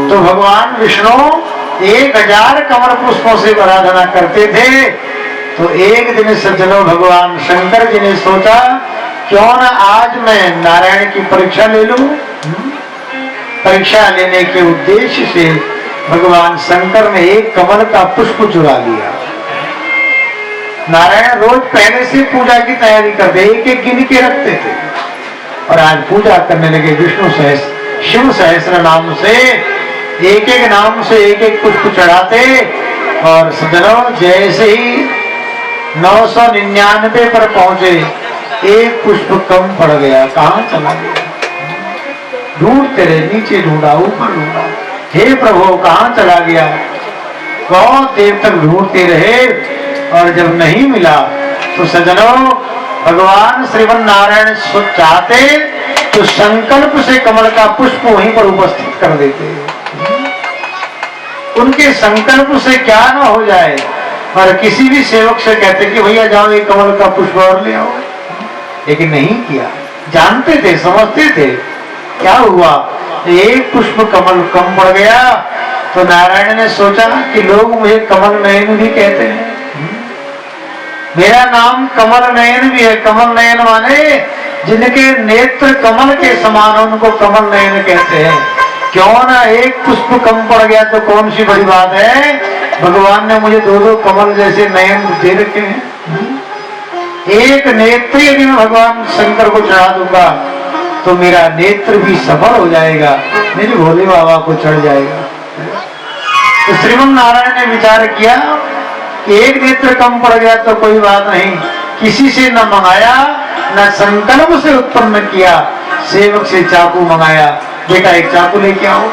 तो भगवान विष्णु 1000 कमल पुष्पों से आराधना करते थे। तो एक दिन सज्जनों भगवान शंकर जी ने सोचा क्यों ना आज मैं नारायण की परीक्षा ले लूं। परीक्षा लेने के उद्देश्य से भगवान शंकर ने एक कमल का पुष्प चुरा लिया। नारायण रोज पहले से पूजा की तैयारी करते, एक एक गिन के रखते थे, और आज पूजा करने लगे विष्णु सहस्त्र शिव सहस्त्र नाम से, एक एक नाम से एक एक पुष्प चढ़ाते। और सज्जनों जैसे ही 999 पर पहुंचे, एक पुष्प कम पड़ गया, कहां चला गया? ढूंढते रहे, नीचे ढूंढा, ऊपर ढूंढा, हे प्रभु कहां चला गया? बहुत देर तक ढूंढते रहे और जब नहीं मिला तो सज्जनों, भगवान श्रीमन नारायण चाहते तो संकल्प से कमल का पुष्प वहीं पर उपस्थित कर देते। उनके संकल्प से क्या न हो जाए, और किसी भी सेवक से कहते कि भैया जाओ एक कमल का पुष्प और ले आओ, लेकिन नहीं किया। जानते थे, समझते थे। क्या हुआ? एक पुष्प कमल कम पड़ गया तो नारायण ने सोचा कि लोग मुझे कमल नयन भी कहते हैं, मेरा नाम कमल नयन भी है। कमल नयन माने जिनके नेत्र कमल के समान, उनको कमल नयन कहते हैं। क्यों ना, एक पुष्प कम पड़ गया तो कौन सी बड़ी बात है? भगवान ने मुझे दो दो कमल जैसे नयन दे रखे हैं। एक नेत्र यदि मैं भगवान शंकर को चढ़ा दूंगा तो मेरा नेत्र भी सफल हो जाएगा, मेरे भोले बाबा को चढ़ जाएगा। तो श्रीमन नारायण ने विचार किया कि एक नेत्र कम पड़ गया तो कोई बात नहीं, किसी से न मंगाया न संकल्प से उत्पन्न किया, सेवक से चाकू मंगाया, बेटा एक चाकू लेके आओ।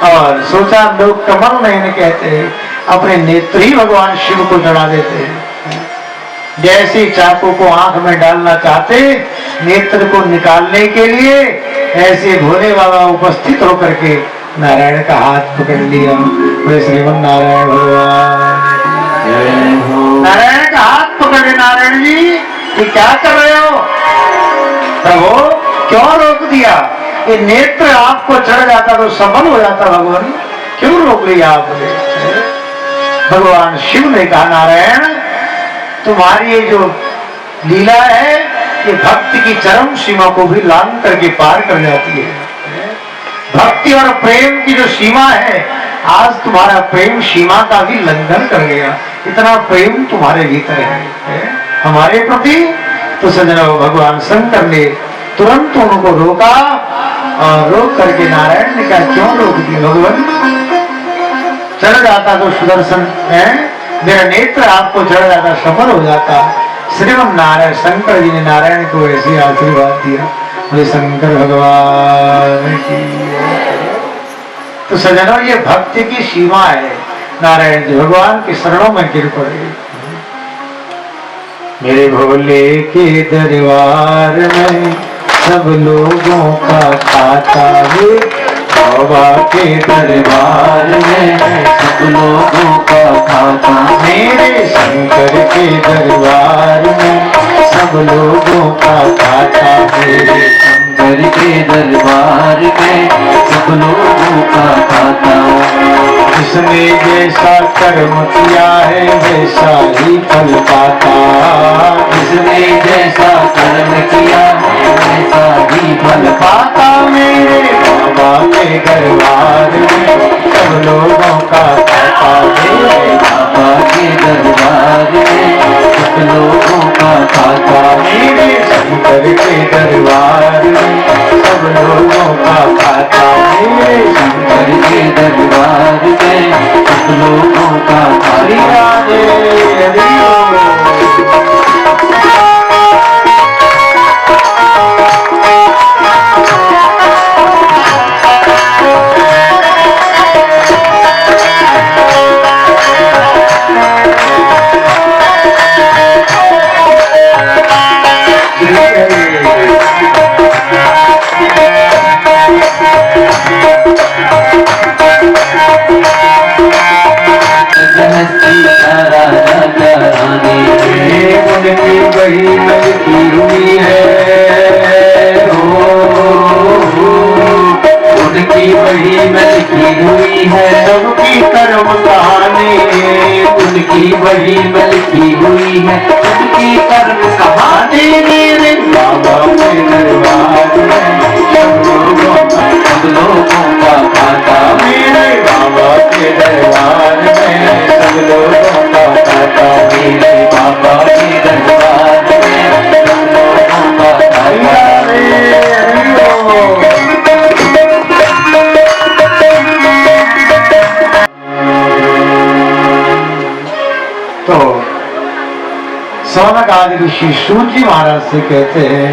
और सोचा लोग कमल नयन कहते हैं, अपने नेत्र ही भगवान शिव को चढ़ा देते हैं। जैसे चाकू को आंख में डालना चाहते, नेत्र को निकालने के लिए, ऐसे भोले बाबा उपस्थित होकर के नारायण का हाथ पकड़ लिया। बोले श्रीमन नारायण भगवान, नारायण का हाथ पकड़े। नारायण जी ये क्या कर रहे हो? प्रभु क्यों रोक दिया? ये नेत्र आपको चढ़ जाता तो सफल हो जाता, भगवान क्यों रोक लिया आपने? भगवान शिव ने कहा, नारायण तुम्हारी ये जो लीला है ये भक्ति की चरम सीमा को भी लांघ करके पार कर जाती है। भक्ति और प्रेम की जो सीमा है, आज तुम्हारा प्रेम सीमा का भी उल्लंघन कर गया। इतना प्रेम तुम्हारे भीतर है हमारे प्रति। तो सज्जनों, भगवान शंकर ने तुरंत उनको रोका, और रोक करके नारायण ने कहा, क्यों रोक दिया भगवान? चढ़ जाता तो सुदर्शन है, मेरा नेत्र आपको चढ़ जाता, सफल हो जाता। श्रीमन नारायण शंकर जी ने नारायण को ऐसे आशीर्वाद दिया। बोले शंकर भगवान की। तो सज्जनों, ये भक्ति की सीमा है। नारायण जी भगवान के शरणों में गिर पड़े। मेरे भोले के दरबार में सब लोगों का खाता है, बाबा के दरबार में सब लोगों का खाता। मेरे शंकर के दरबार में सब लोगों का खाता। मेरे शंकर के दरबार में सब लोगों का खाता। जिसने जैसा कर्म किया है वैसा ही फल पाता। जिसने जैसा कर्म किया है वैसा ही फल पाता। मेरे बाबा के दरबार में सब लोगों का खाता। मेरे बाबा के दरबार में सब लोगों का खाता। मेरे शंकर के दरबार में सब लोगों का खाता। मेरे शंकर के दरबार में सब लोगों का खाता। उनकी बड़ी मलकी हुई है, उनकी बड़ी मलकी हुई है। सबकी कर्म कहानी, उनकी बड़ी मलकी हुई है। सबकी कर्म कहानी। मेरे बाबा के दरबार में सब लोगों का खाता। मेरे बाबा के दरबार में सब लोगों का खाता। मेरे बाबा के दरबार में सब लोगों का खाता। तो सौनक आदि ऋषि सूची महाराज से कहते हैं,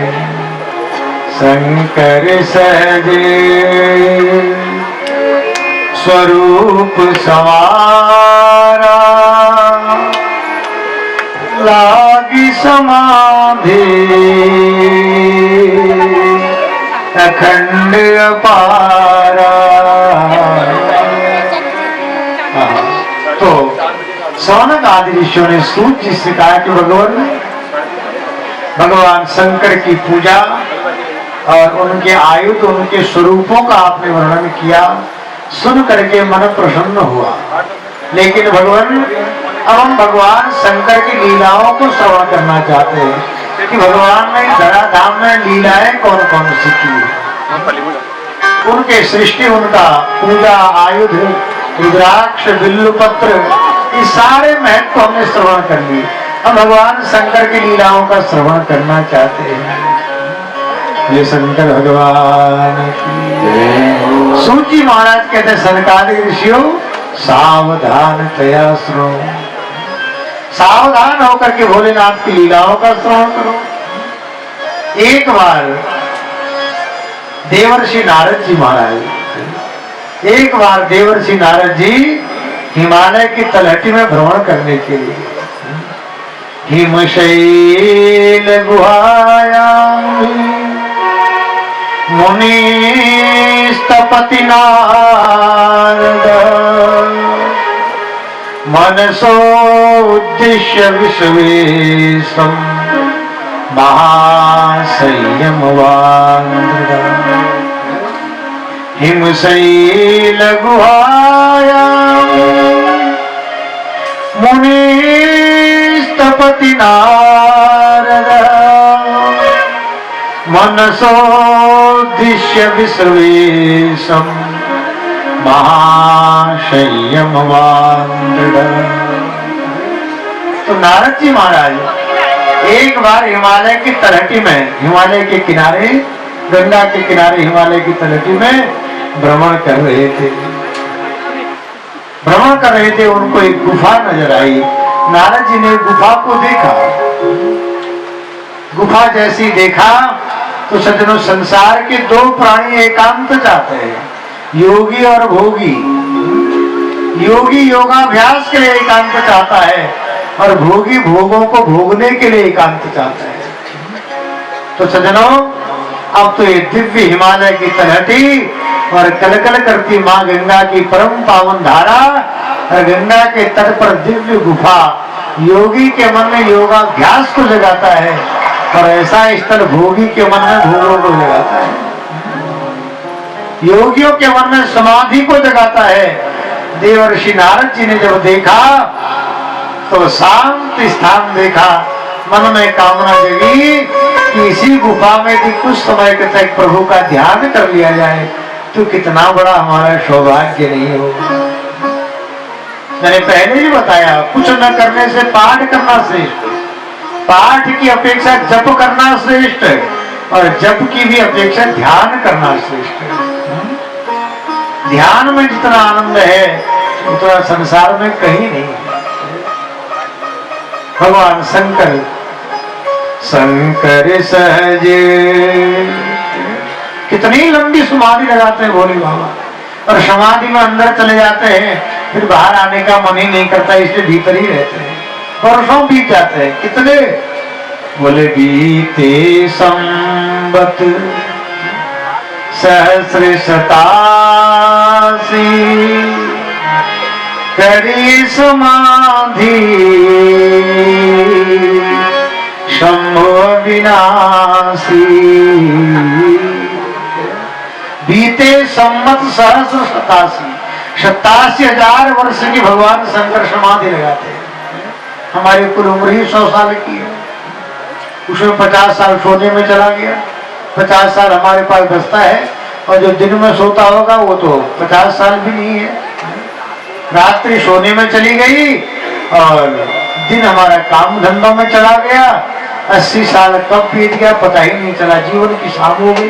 शंकर सहजे स्वरूप सवारा, लागी समाधि अखंड अपारा। तो सौनक आदि ऋषियों ने सूत जी से कहा कि भगवान शंकर की पूजा और उनके आयुध, उनके स्वरूपों का आपने वर्णन किया, सुन करके मन प्रसन्न हुआ। लेकिन भगवान, अब हम भगवान शंकर की लीलाओं को श्रवण करना चाहते हैं कि भगवान ने धराधाम में लीलाएं कौन कौन सी की, उनके सृष्टि, उनका पूजा, आयुध, रुद्राक्ष, बिल्वपत्र, ये सारे महत्व हमने श्रवण कर लिए। हम भगवान शंकर की लीलाओं का श्रवण करना चाहते हैं। ये शंकर भगवान की। सूची महाराज कहते, सनकादिक ऋषियों सावधान तया सुनो, सावधान होकर के भोलेनाथ की लीलाओं का श्रवण करो। एक बार देवर्षि नारद जी महाराज, एक बार देवर्षि नारद जी हिमालय की तलहटी में भ्रमण करने के लिए हिमशैल गुहायां मुनिस्तपति नारद मनसो उद्दिश्य विश्वेशं महासंयमवान्द्र हिमशैल गुहायां मुनिस्तपति नारद मनसोद्दिश्य विश्वेशं महासंयमवान्द्र। तो नारद जी महाराज एक बार हिमालय की तलहटी में, हिमालय के किनारे, गंगा के किनारे हिमालय की तलहटी में भ्रमण कर रहे थे। भ्रमण कर रहे थे, उनको एक गुफा नजर आई। नारद जी ने गुफा को देखा। गुफा जैसी देखा तो सज्जनों, संसार के दो प्राणी एकांत चाहते हैं, योगी और भोगी। योगी योगाभ्यास के लिए एकांत चाहता है और भोगी भोगों को भोगने के लिए एकांत चाहता है। तो सज्जनों, अब तो ये दिव्य हिमालय की तलहटी और कलकल करती मां गंगा की परम पावन धारा और गंगा के तट पर दिव्य गुफा योगी के मन में योगाभ्यास को जगाता है और ऐसा स्थल भोगी के मन में भोगों को जगाता है। योगियों के मन में समाधि को जगाता है। देवर्षि नारद जी ने जब देखा तो शांत स्थान देखा, मन में कामना जगी कि इसी गुफा में भी कुछ समय तक प्रभु का ध्यान कर लिया जाए तो कितना बड़ा हमारा सौभाग्य नहीं होगा। मैंने पहले ही बताया, कुछ न करने से पाठ करना श्रेष्ठ, पाठ की अपेक्षा जप करना श्रेष्ठ है और जप की भी अपेक्षा ध्यान करना श्रेष्ठ है। ध्यान में जितना आनंद है उतना संसार में कहीं नहीं है। भगवान शंकर, शंकर सहजे, कितनी लंबी समाधि लगाते हैं भोले बाबा, और समाधि में अंदर चले जाते हैं, फिर बाहर आने का मन ही नहीं करता, इसलिए भीतर ही रहते हैं। वर्षों बीत जाते हैं, कितने बोले बीते संबत सहस्र शतासी करी समाधि शंभो विनाशी। बीते संवत सहस्र शतासी, 87,000 वर्ष की भगवान शंकर समाधि लगाते हैं। हमारी कुल उम्र ही 100 साल की है, उसमें 50 साल सोने में चला गया, 50 साल हमारे पास बचता है, और जो दिन में सोता होगा वो तो 50 साल भी नहीं है। रात्रि सोने में चली गई और दिन हमारा काम धंधों में चला गया। 80 साल कब बीत गया पता ही नहीं चला, जीवन की शाम हो गई।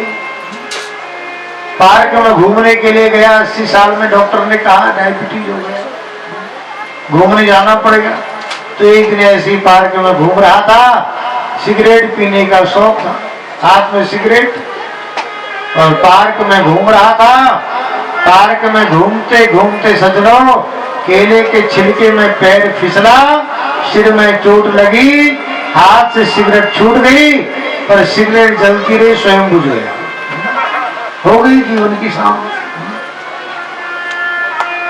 पार्क में घूमने के लिए गया, 80 साल में डॉक्टर ने कहा डायबिटीज हो गया, घूमने जाना पड़ेगा। तो एक दिन ऐसी पार्क में घूम रहा था, सिगरेट पीने का शौक था, हाथ में सिगरेट, और पार्क में घूम रहा था। पार्क में घूमते घूमते सजनों, केले के छिलके में पैर फिसला, सिर में चोट लगी, हाथ से सिगरेट छूट गई, पर सिगरेट जलती रही, स्वयं बुझ गया। हो गई जीवन की शाम।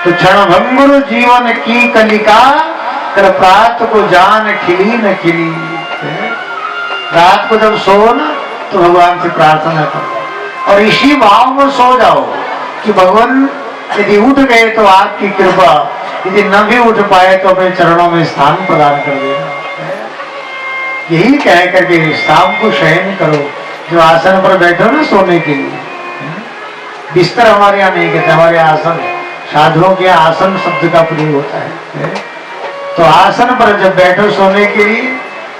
तो क्षणभंगुर जीवन की कलिका, कर प्रात को जान खिली न खिली। रात को जब सो ना, तो भगवान से प्रार्थना करो और इसी भाव में सो जाओ कि भगवान यदि उठ गए तो आपकी कृपा, यदि न भी उठ पाए तो अपने चरणों में स्थान प्रदान कर देना। यही कह करके शाम को शयन करो। जो आसन पर बैठो ना सोने के लिए, बिस्तर हमारे यहाँ नहीं कहते, हमारे आसन, साधुओं के आसन शब्द का प्रयोग होता है। तो आसन पर जब बैठो सोने के लिए,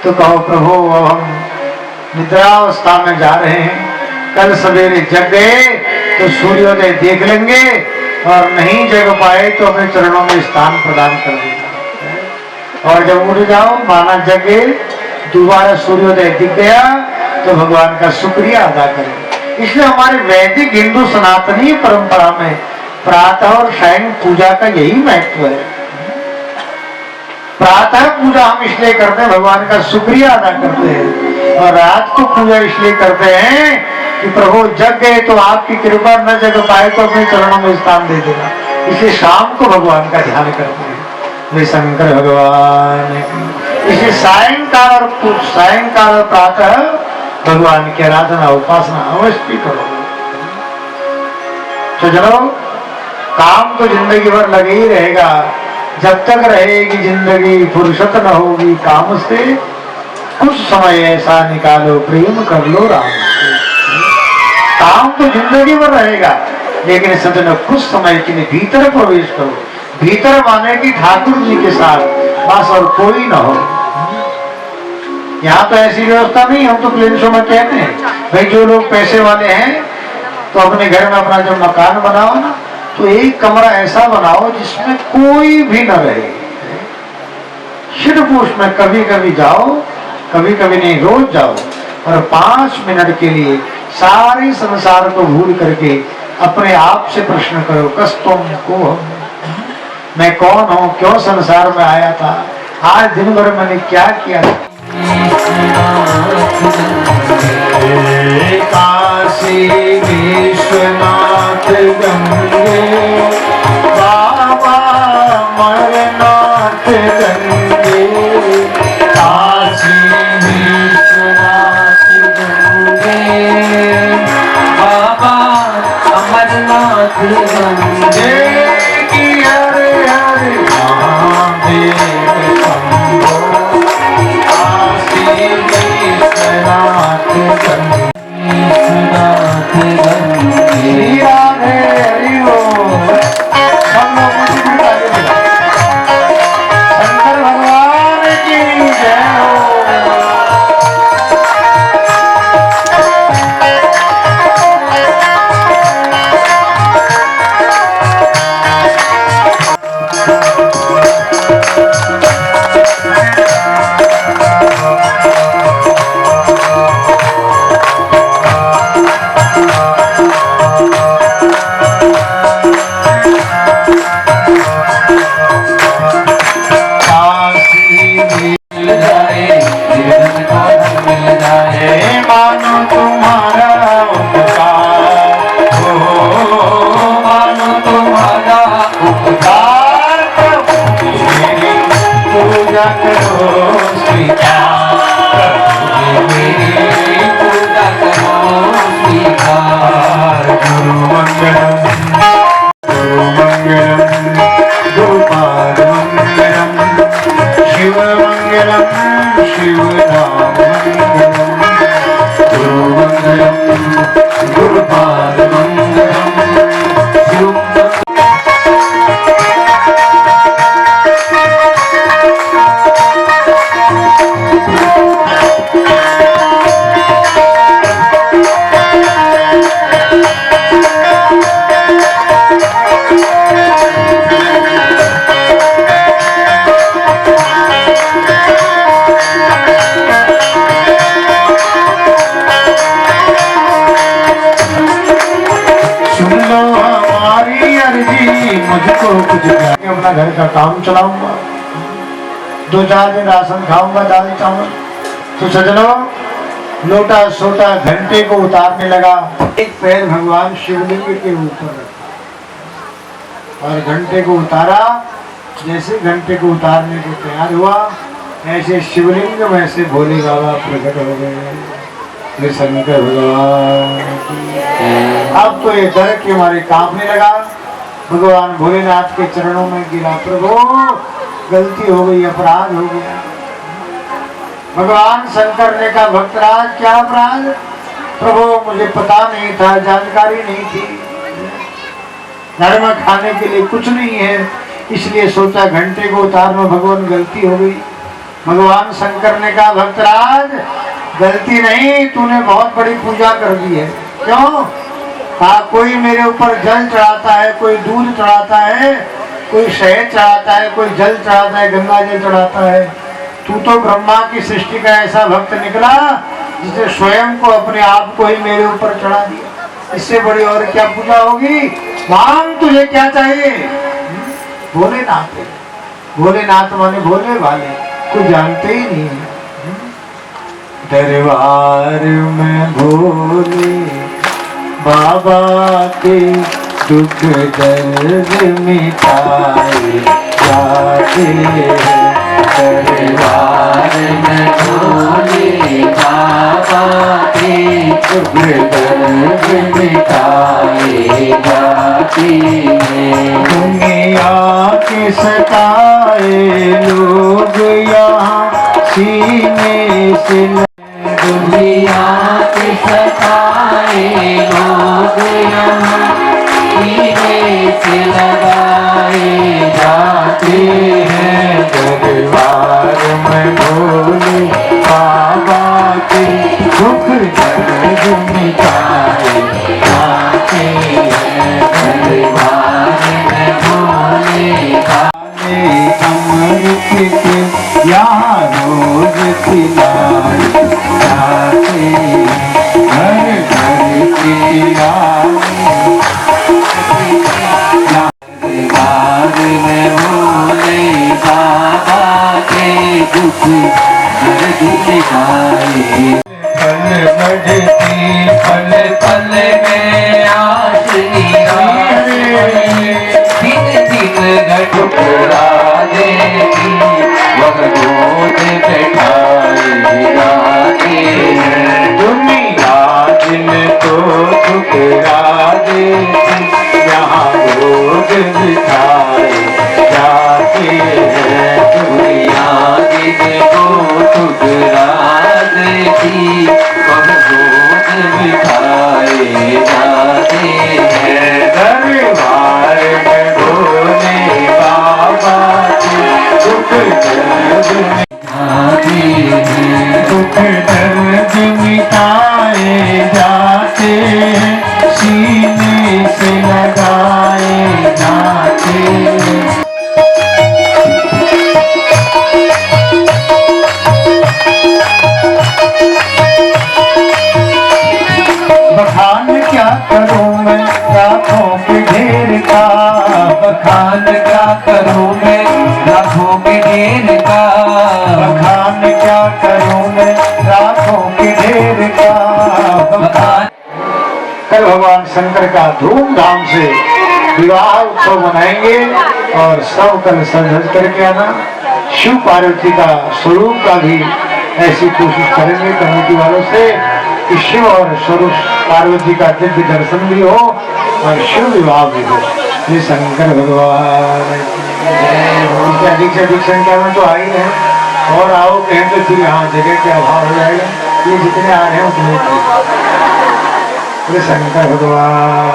तो कहो प्रभु अब हम निद्रावस्था में जा रहे हैं, कल सवेरे जग गए तो सूर्योदय देख लेंगे, और नहीं जग पाए तो अपने चरणों में स्थान प्रदान कर देना। और जब उठ जाओ, माना जगे, दोबारा सूर्योदय दिख गया, तो भगवान का शुक्रिया अदा करें। इसलिए हमारे वैदिक हिंदू सनातनी परंपरा में प्रातः और सायं पूजा का यही महत्व है। प्रातः पूजा हम इसलिए करते हैं, भगवान का शुक्रिया अदा करते हैं, और रात को पूजा इसलिए करते हैं कि प्रभु जग गए तो आपकी कृपा, न जग पाए तो अपने चरणों में स्थान दे देना। इसलिए शाम को भगवान का ध्यान करते हैं, वे शंकर भगवान। इसलिए सायंकाल और प्रातः भगवान की आराधना उपासना अवश्य करो। तो चलो, काम तो जिंदगी भर लगे ही रहेगा, जब तक रहेगी जिंदगी फुर्सत न होगी काम से, कुछ समय ऐसा निकालो प्रेम कर लो राम से। काम तो जिंदगी भर रहेगा, लेकिन सजन कुछ समय के लिए भीतर प्रवेश करो। भीतर माने कि ठाकुर जी के साथ, बस और कोई ना हो। यहाँ तो ऐसी व्यवस्था नहीं, हम तो प्लेन शो में कहते हैं भाई जो लोग पैसे वाले हैं तो अपने घर में अपना जो मकान बनाओ ना, तो एक कमरा ऐसा बनाओ जिसमें कोई भी न रहे। सिर्फ उसमें कभी कभी जाओ, कभी कभी नहीं, रोज जाओ, और 5 मिनट के लिए सारे संसार को भूल करके अपने आप से प्रश्न करो, कस्तुम को हम, मैं कौन हूं, क्यों संसार में आया था, आज दिन भर मैंने क्या किया। काशी विश्वनाथ गंगे, बाबा अमरनाथ गंगे, काशी विश्वनाथ गंगे, बाबा अमरनाथ गंगे, हरे हरे महादेव शंभो, काशी विश्वनाथ गंगे, विश्वनाथ गंगे, श्री राधे हरि बोल। सब लोग मुझे बताइए, शंकर भगवान की जय हो। मानो तुम्हारा उपकार, मानो तुम्हारा उपकार, प्रभु मेरी पूजा करो स्वीकार, मेरी पूजा करो स्वीकार। गुरु मंगलम गुरुपाद मंगलम, शिव मंगलम शिव नाम मंगलम, गुरु मंगलम गुरुपाद मंगलम, शिव अपना घर का काम चलाऊंगा, 2-4 दिन राशन खाऊंगा, दाल चावल। तो सजनों, लोटा सोटा घंटे को उतारने लगा। एक पैर भगवान शिवलिंग के ऊपर रखा और घंटे को उतारा। जैसे घंटे को उतारने को तैयार हुआ, ऐसे शिवलिंग में से भोले बाबा प्रकट हो गए। शंकर भगवान अब तो ये डर के मारे कांपने लगा। भगवान भोलेनाथ के चरणों में गिरा, प्रभु गलती हो गई, अपराध हो गया। भगवान शंकर ने कहा, भक्तराज क्या अपराध? प्रभु मुझे पता नहीं था, जानकारी नहीं थी, घर में खाने के लिए कुछ नहीं है, इसलिए सोचा घंटे को उतारना। भगवान गलती हो गई। भगवान शंकर ने कहा, भक्तराज गलती नहीं, तूने बहुत बड़ी पूजा कर दी है। क्यों? कहा कोई मेरे ऊपर जल चढ़ाता है, कोई दूध चढ़ाता है, कोई शहद चढ़ाता है, कोई जल चढ़ाता है, गंगा जल चढ़ाता है। तू तो ब्रह्मा की सृष्टि का ऐसा भक्त निकला जिसने स्वयं को, अपने आप को ही मेरे ऊपर चढ़ा दिया। इससे बड़ी और क्या पूजा होगी? मांग, तुझे क्या चाहिए? भोलेनाथ। भोलेनाथ माने भोले वाले, कोई जानते ही नहीं है। दरबार में भोले बाबा के दुख दर्द मिटाए जाते हैं। दरबार में भोले बाबा के दुख दर्द मिटाए जाते हैं। दुनिया के सताए लोग यहाँ सीने से, दुनिया के सताए लोग यहाँ सीने से लगाए जाते हैं। दरबार में भोले बाबा के दुख दर्द मिटाए जाते हैं। दरबार में भोले अमृत के यहाँ रोज खिलाए जाते हैं। घर घर खिलाए दरबार में भोले बाबा के दुख दर्द मिटाए। पल बढ़ती पल पल में आस दिन दिन घटुकरा देती वह गोद बैठाए जाते हैं। दुनिया दिन तो ठुकरा देती, यहाँ रोज बिठाए जाते हैं। दुनिया दिन को ठुकरा देती वह गोद बिठाए जाते हैं। दरबार में भोले बाबा के दुख दर्द जाते हैं। दुख दर्द मिटाए जाते हैं, सीने से लगाए जाते हैं। बखान क्या करूं मैं लाखों के ढेर का, बखान क्या करूं मैं लाखों के ढेर का। बखान क्या करूं मैं लाखों के ढेर का। बखान कल भगवान शंकर का धूमधाम से विवाह उत्सव मनाएंगे और सब कल सज करके आना। शिव पार्वती का स्वरूप का भी ऐसी कोशिश करेंगे कमेटी वालों से कि शिव और स्वरूप पार्वती का दिव्य दर्शन भी हो और शिव विवाह भी हो। ये शंकर भगवान की अधिक से अधिक संख्या में तो आई है, और आओ कहें तो फिर यहाँ जगह के अभाव हो जाएगा। ये जितने आ रहे हैं उतने शंकर भगवान।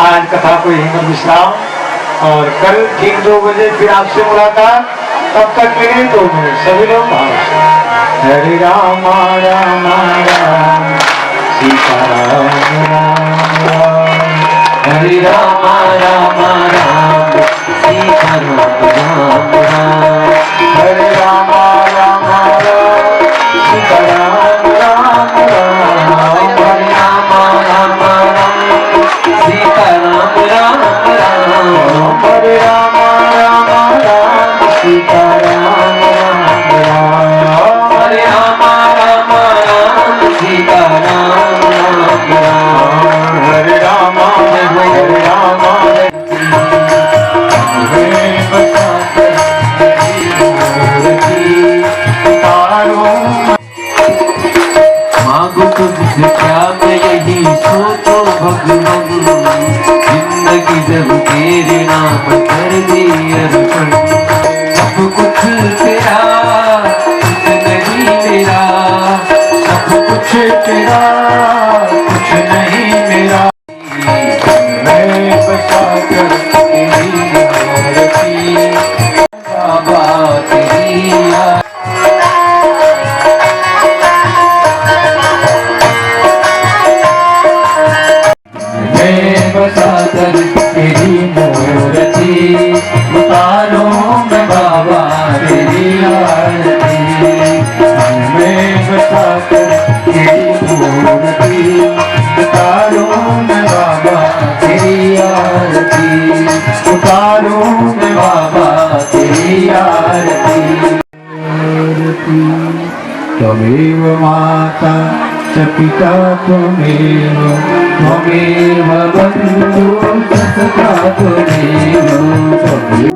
आज कथा को यहीं पर विश्राम, और कल ठीक 2 बजे फिर आपसे मुलाकात। तब तक के लिए 2 मिनट सभी लोग भाव से हरे राम राम राम सीता राम राम राम। हरे राम राम राम सीता राम राम राम। हरे राम राम राम सीता राम राम राम। हरे राम राम राम सीता राम राम। तुझसे क्या मैं यही सोचो भगवान, जिंदगी जब तेरे नाम कर दी अर्पण। सब कुछ तेरा कुछ नहीं मेरा, सब कुछ तेरा कुछ नहीं मेरा, मैं बचा कर तेरी मूर्ति। बाबा तेरी याद मैं बसा कर तेरी मूर्ति, उतारो मैं बाबा तेरी आरती। मैं बसा कर तेरी मूर्ति, उतारो मैं बाबा तेरी आरती। उतारो मैं बाबा तेरी आरती। त्वमेव माता च पिता त्वमेव, त्वमेव बन्धुः च सखा त्वमेव, त्वमेव